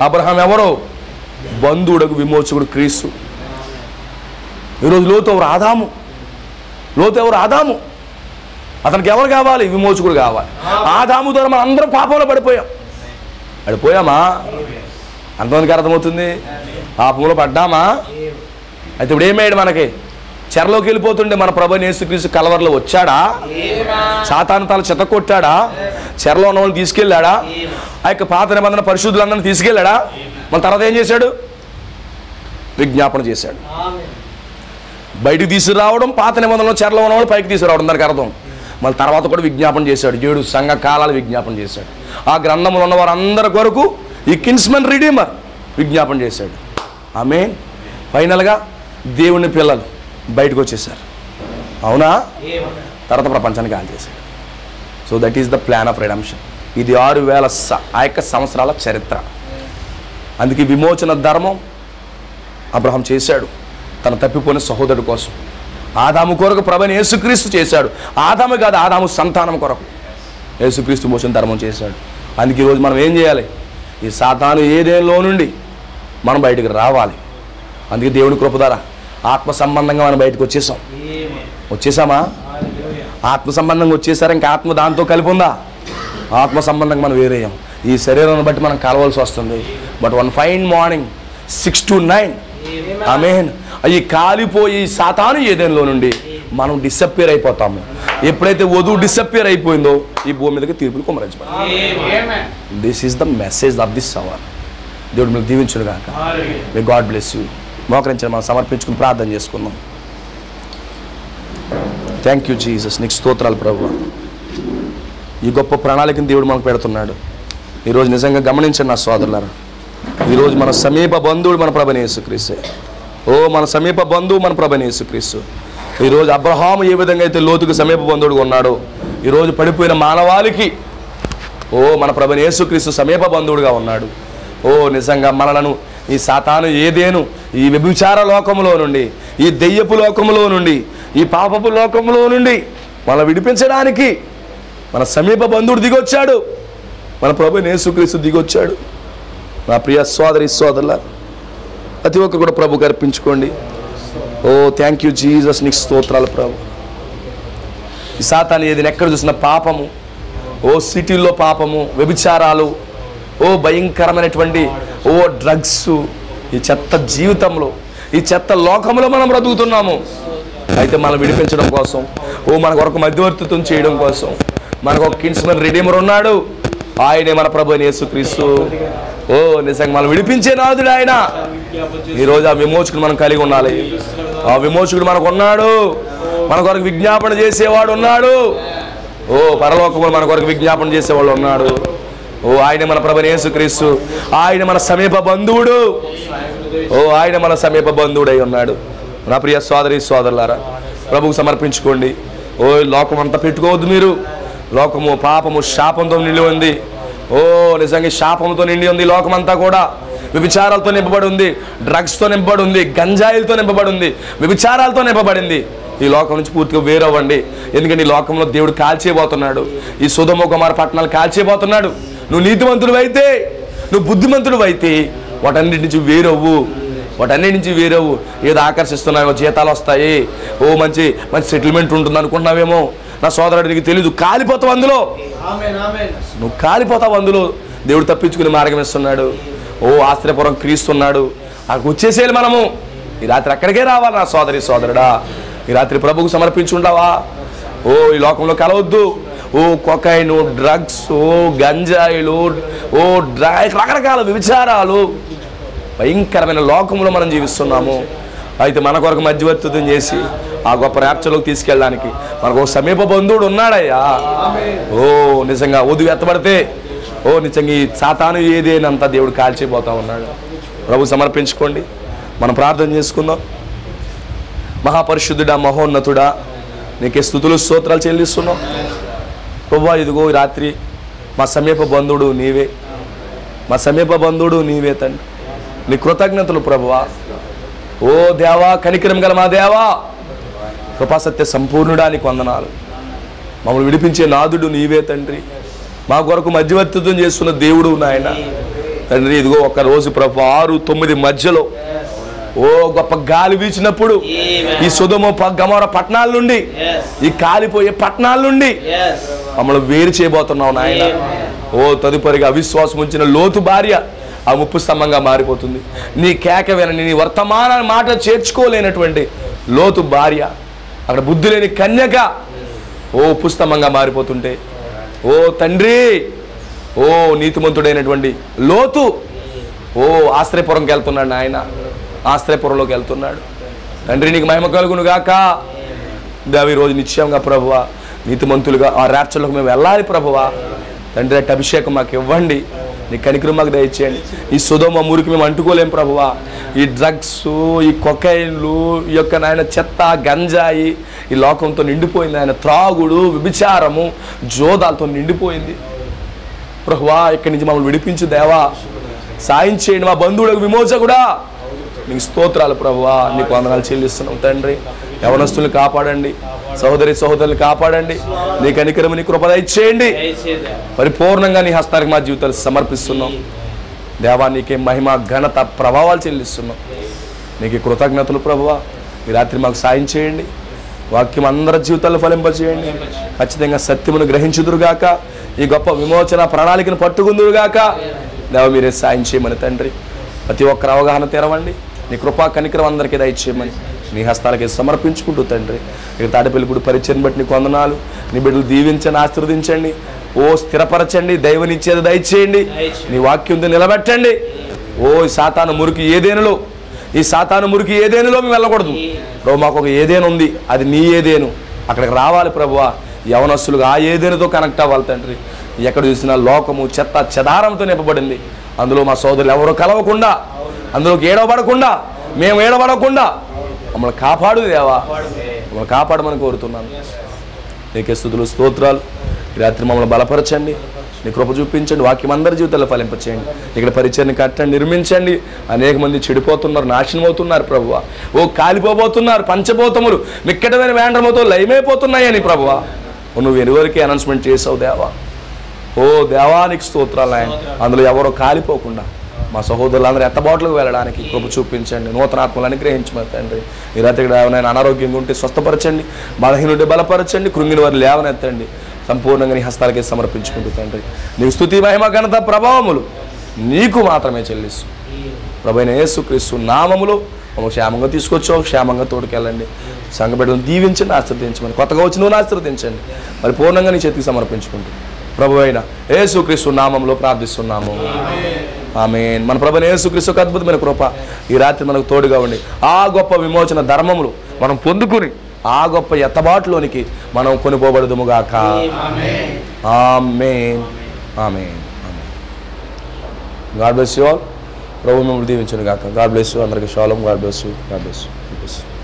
అబ్రహాం ఎవరో? బంధువుడకు విమోచకుడు క్రీస్తు. ఈరోజు లోతు ఎవరు? ఆదాము. లోతు ఎవరు? ఆదాము. అతనికి ఎవరు కావాలి? విమోచకుడు కావాలి. ఆదాము ద్వారా మనం అందరం పాపంలో పడిపోయామా? అంతమందికి అర్థమవుతుంది? పాపంలో పడ్డామా? అయితే ఇప్పుడు ఏమయ్యాడు? మనకి చెరలోకి వెళ్ళిపోతుండే మన ప్రభువైన యేసుక్రీస్తు కలవరలో వచ్చాడా? సాతాను తల చెతకొట్టాడా? చెరలో ఉన్న వాళ్ళని తీసుకెళ్ళాడా? ఆ యొక్క పాత నిబంధన పరిశుద్ధులందరినీ తీసుకెళ్ళాడా? మన తర్వాత ఏం చేశాడు? విజ్ఞాపన చేశాడు. బయటికి తీసుకురావడం, పాత నిబంధనలో చెరలో ఉన్న వాళ్ళు పైకి తీసుకురావడం, దానికి అర్థం. మళ్ళీ తర్వాత కూడా విజ్ఞాపన చేశాడు. 7 సంఘ కాలాలు విజ్ఞాపన చేశాడు. ఆ గ్రంథంలో ఉన్న వారందరి కొరకు ఈ కిన్స్మన్ రిడీమర్ విజ్ఞాపన చేశాడు. ఆమేన్. ఫైనల్గా దేవుని పిల్లలు బయటకు వచ్చేసారు. అవునా? తర్వాత ప్రపంచానికి కాల్ చేశాడు. So that is the plan of redemption. ఇది 6000 సంవత్సరాల చరిత్ర. అందుకే విమోచన ధర్మం అబ్రహాం చేశాడు తన తప్పిపోయిన సహోదరుడు కోసం. ఆదాము కొరకు ప్రభువైన యేసుక్రీస్తు చేశాడు. ఆదాము కాదు, ఆదాము సంతానం కొరకు యేసుక్రీస్తు విమోచన ధర్మం చేశాడు. అందుకే ఈరోజు మనం ఏం చేయాలి? ఈ సాతాను ఏదేలో నుండి మనం బయటకు రావాలి. అందుకే దేవుని కృప ద్వారా ఆత్మ సంబంధంగా మనం బయటకు వచ్చేసామా? ఆత్మ సంబంధంగా వచ్చేసారా? ఇంకా ఆత్మ దాంతో కలిపి ఉందా? ఆత్మ సంబంధంగా మనం వేరేయం. ఈ శరీరాన్ని బట్టి మనం కలవాల్సి వస్తుంది. But one fine morning 6 to 9 ఆమేన్, అవి కాలిపోయి సాతాను ఏదైనా నుండి మనం డిసప్పియర్ అయిపోతాము. ఎప్పుడైతే వధువు డిసప్పియర్ అయిపోయిందో ఈ భూమి మీదకి తీర్పులు కుమ్మరించబడతాయి. This is the message of this hour. దేవుడు మీకు దీవించును గాక. May God bless you. మోకరించండి, మనం సమర్పించుకుని ప్రార్థన చేసుకుందాం. Thank you Jesus. నీకు స్తోత్రాలు ప్రభువా. ఈ గొప్ప ప్రణాళికను దేవుడు మనకు పెడుతున్నాడు. ఈరోజు నిజంగా గమనించండి నా సోదరులారా. ఈరోజు మన సమీప బంధువుడు మన ప్రభువైన యేసుక్రీస్తు. మన సమీప బంధువు మన ప్రభువైన యేసుక్రీస్తు. ఈరోజు అబ్రహాము ఏ విధంగా అయితే లోతుకు సమీప బంధువుడుగా ఉన్నాడో, ఈరోజు పడిపోయిన మానవాళికి మన ప్రభువైన యేసుక్రీస్తు సమీప బంధువుడుగా ఉన్నాడు. నిజంగా మనలను ఈ సాతాను ఏదేను ఈ వ్యభిచార లోకములో నుండి, ఈ దెయ్యపు లోకములో నుండి, ఈ పాపపు లోకములో నుండి మనం విడిపించడానికి మన సమీప బంధువుడు దిగొచ్చాడు. మన ప్రభువైన యేసుక్రీస్తు దిగొచ్చాడు. నా ప్రియ సోదరి సోదరుల ప్రతి ఒక్కరు కూడా ప్రభువుకి అర్పించుకోండి. Thank you Jesus. నీకు స్తోత్రాలు ప్రభు. ఈ సాతాను ఏదైనా ఎక్కడ చూసిన పాపము, సిటీల్లో పాపము, వ్యభిచారాలు, భయంకరమైనటువంటి డ్రగ్స్, ఈ చెత్త జీవితంలో, ఈ చెత్త లోకంలో మనం బ్రతుకుతున్నాము. అయితే మనం విడిపించడం కోసం, మనకు ఒక మధ్యవర్తిత్వం చేయడం కోసం మనకు ఒక కిన్స్మన్ రిడీమర్ ఉన్నాడు. ఆయనే మన ప్రభువైన యేసుక్రీస్తు. ఓ నిజంగా మనం విడిపించే నాదుడు ఆయన. ఈరోజు ఆ విమోచకుడు మనం కలిగి ఉండాలి. ఆ విమోచకుడు మనకు ఉన్నాడు. మన కొరకు విజ్ఞాపన చేసేవాడు ఉన్నాడు. ఓ పరలోకములో మన కొరకు విజ్ఞాపన చేసేవాడు ఉన్నాడు. ఓ ఆయన మన ప్రభువైన యేసుక్రీస్తు, ఆయన మన సమీప బంధువుడు. ఓ ఆయన మన సమీప బంధువుడై ఉన్నాడు. నా ప్రియ సోదరి సోదరులారా, ప్రభువుకు సమర్పించుకోండి. ఓ లోకం అంతా పెట్టుకోవద్దు మీరు. లోకము పాపము శాపంతో నిండి ఉంది. ఓ నిజంగా శాపంతో నిండి ఉంది లోకమంతా కూడా. వ్యభిచారాలతో నింపబడి ఉంది, డ్రగ్స్తో నింపబడి ఉంది, గంజాయిలతో నింపబడి ఉంది, వ్యభిచారాలతో నింపబడింది. ఈ లోకం నుంచి పూర్తిగా వేరవ్వండి. ఎందుకంటే ఈ లోకంలో దేవుడు కాల్చేయబోతున్నాడు. ఈ సొదొమ గొమొర్రా పట్టణాలు కాల్చేయబోతున్నాడు. నువ్వు నీతిమంతుడు అయితే, నువ్వు బుద్ధిమంతుడు అయితే వాటన్నిటి నుంచి వేరవ్వు. వాటన్నిటి నుంచి వేరవ్వు. ఏదో ఆకర్షిస్తున్నావో, జీతాలు వస్తాయి, ఓ మంచి మంచి సెటిల్మెంట్ ఉంటుంది అనుకుంటున్నావేమో. నా సోదరుడు నీకు తెలీదు, కాలిపోతావు అందులో. నువ్వు కాలిపోతావు అందులో. దేవుడు తప్పించుకునే మార్గం ఇస్తున్నాడు. ఓ ఆశ్రయపురం క్రీస్తున్నాడు. అక్కడికి వచ్చేసేయాలి మనము. ఈ రాత్రి అక్కడికే రావాలి నా సోదరి సోదరుడా. ఈ రాత్రి ప్రభువుకు సమర్పించుంటావా? ఓ ఈ లోకంలో కలవద్దు. ఓ కొకైను, డ్రగ్స్, ఓ గంజాయిలు, ఓ రకరకాల వ్యభిచారాలు, భయంకరమైన లోకంలో మనం జీవిస్తున్నాము. అయితే మన కొరకు మధ్యవర్తిత్వం చేసి ఆ గొప్ప ర్యాప్చర్లోకి తీసుకెళ్ళడానికి మనకు ఒక సమీప బంధువుడు ఉన్నాడయ్యా. ఓ నిజంగా వధువు ఎత్తబడితే ఓ నిజంగా ఈ సాతాను ఏదేనంతా దేవుడు కాల్చిపోతా ఉన్నాడు. ప్రభు సమర్పించుకోండి, మనం ప్రార్థన చేసుకుందాం. మహాపరిశుద్ధుడా, మహోన్నతుడా, నీకే స్తుతులు స్తోత్రాలు చెల్లిస్తున్నాం. ప్రభువా, ఇదిగో ఈ రాత్రి మా సమీప బంధువుడు నీవే, మా సమీప బంధువుడు నీవే తండ్రి. నీ కృతజ్ఞతలు ప్రభువా. ఓ దేవా, కనికరం గల మా దేవా, కృపాసత్య సంపూర్ణుడా, నీకు వందనాలు. మమ్మల్ని విడిపించే నాదుడు నీవే తండ్రి. మా కొరకు మధ్యవర్తిత్వం చేస్తున్న దేవుడు నాయన తండ్రి. ఇదిగో ఒక రోజు ప్రభు 6-9 మధ్యలో ఓ గొప్ప గాలి వీచినప్పుడు ఈ సొదొమ గొమొర్రా పట్టణాల నుండి, ఈ కాలిపోయే పట్టణాల నుండి మమ్మల్ని వేరు చేయబోతున్నావు నాయన. ఓ తదుపరిగా అవిశ్వాసం ఉంచిన లోతు భార్య ఆ ముప్పు స్తంభంగా మారిపోతుంది. నీ కేక వినని, నీ వర్తమాన మాట చేర్చుకోలేనటువంటి లోతు భార్య, అక్కడ బుద్ధి లేని కన్యక ఓ ఉప్పు స్తంభంగా మారిపోతుంటే, ఓ తండ్రి, ఓ నీతిమంతుడైనటువంటి లోతు ఓ ఆశ్రయపురంకి వెళ్తున్నాడు ఆయన. ఆశ్రయపురంలోకి వెళ్తున్నాడు. తండ్రి నీకు మహిమ కలుగును గాక. దేవి రోజు నిశ్చయంగా ప్రభువా, నీతిమంతులుగా ఆ ర్యాప్చర్లోకి మేము వెళ్ళాలి ప్రభువా. తండ్రి అట్టి అభిషేకం మాకు ఇవ్వండి. నీ కనికరం మాకు దయచేయండి. ఈ సొదొమ మురికి మేము అంటుకోలేం ప్రభువా. ఈ డ్రగ్స్, ఈ కొకైన్లు, ఈ యొక్క నాయన చెత్త, గంజాయి ఈ లోకంతో నిండిపోయింది ఆయన. త్రాగుడు, వ్యభిచారము, జోదాలతో నిండిపోయింది ప్రభువా. ఇక్కడి నుంచి మమ్మల్ని విడిపించు దేవా. సాయం చేయండి మా బంధువులకు విమోచకుడా. నీకు స్తోత్రాలు ప్రభువా. నీకు వందనాలు చెల్లిస్తున్నాం తండ్రి. యవనస్తుల్ని కాపాడండి, సహోదరి సహోదరులు కాపాడండి. నీ కనికరము, నీ కృప దయచేయండి. పరిపూర్ణంగా నీ హస్తానికి మా జీవితాలు సమర్పిస్తున్నాం దేవా. నీకే మహిమ, ఘనత, ప్రభావాలు చెల్లిస్తున్నాం. నీకు కృతజ్ఞతలు ప్రభువా. ఈ రాత్రి మాకు సాయం చేయండి. వాక్యం అందరి జీవితాల్లో ఫలింపచేయండి. ఖచ్చితంగా సత్యమును గ్రహించుదురుగాక. ఈ గొప్ప విమోచన ప్రణాళికను పట్టుకుందురుగాక. దేవ మీరే సాయం చేయమని తండ్రి. ప్రతి ఒక్కరు అవగాహన తెరవండి. నీ కృపా కనికరం అందరికీ దయచేయమని నీ హస్తాలకి సమర్పించుకుంటూ తండ్రి, ఇక తాడేపల్లిగూడి పరిచయం బట్టి నీకు వందనాలు. నీ బిడ్డలు దీవించండి, ఆశీర్వదించండి. ఓ స్థిరపరచండి, దైవనిచ్చేది దయచేయండి. నీ వాక్యంతో నిలబెట్టండి. ఓ ఈ సాతాను మురికి ఏదేనులో, ఈ సాతాను మురికి ఏదేనులో మేము వెళ్ళకూడదు ప్రభు. మాకు ఒక ఏదేను ఉంది, అది నీ ఏదేను. అక్కడికి రావాలి ప్రభువా. యవనస్తులుగా ఆ ఏదేనుతో కనెక్ట్ అవ్వాలి తండ్రి. ఎక్కడ చూసినా లోకము చెత్త చెదారంతో నింపబడింది. అందులో మా సోదరులు ఎవరు కలవకుండా, అందులోకి ఏడవబడకుండా, మేము ఏడవబడకుండా మమ్మల్ని కాపాడు దేవా. మమ్మల్ని కాపాడమని కోరుతున్నాను. నీకే స్తుతులు స్తోత్రాలు. ఈ రాత్రి మమ్మల్ని బలపరచండి, నీ కృప చూపించండి. వాక్యం అందరి జీవితాల్లో ఫలింపచేయండి. ఇక్కడ పరిచయాన్ని కట్టండి, నిర్మించండి. అనేక మంది చెడిపోతున్నారు, నాశనం అవుతున్నారు ప్రభువా. ఓ కాలిపోబోతున్నారు, పంచభూతములు మిక్కటమైన వేండ్రముతో లయమైపోతున్నాయని ప్రభువా నువ్వు ఎనివరికి అనౌన్స్మెంట్ చేసావు దేవా. ఓ దేవానికి స్తోత్రాలు ఆయన. అందులో ఎవరో కాలిపోకుండా మా సహోదరులందరూ ఎత్తబాట్లకు వెళ్ళడానికి కృప చూపించండి. నూతన ఆత్మలు అనుగ్రహించమని తండ్రి. ఈ రాత్రి నేను అనారోగ్యంగా ఉంటే స్వస్థపరచండి, బలహీనుంటే బలపరచండి, కృంగిన వారు లేవనెత్తండి. సంపూర్ణంగా నీ హస్తాలకే సమర్పించుకుంటూ తండ్రి, నీకు స్తుతి, మహిమ, ఘనత, ప్రభావములు నీకు మాత్రమే చెల్లిస్తూ ప్రభువైన యేసుక్రీస్తు నామములో మమ్మల్ని క్షేమంగా తీసుకొచ్చావు. క్షేమంగా తోడుకెళ్ళండి. సంఘ బిడ్డలను దీవించండి, ఆశీర్వదించమని. కొత్తగా వచ్చిన నువ్వు ఆశీర్వదించండి. మరి పూర్ణంగా నీ చేతికి సమర్పించుకుంటూ ప్రభువైన యేసుక్రీస్తు నామములో ప్రార్థిస్తున్నాము. ఆమేన్. మన ప్రభువైన యేసుక్రీస్తు యొక్క అద్భుతమైన కృప ఈ రాత్రి మనకు తోడుగా ఉండి ఆ గొప్ప విమోచన ధర్మములు మనం పొందుకుని ఆ గొప్ప ఎత్తబాటులోనికి మనం కొనిపోబడదుముగాక. Amen. Amen. Amen. God bless you all. ప్రభు మిమ్మల్ని దీవించును గాక. God bless you. అందరికీ షాలోమ్. God bless you. God bless you.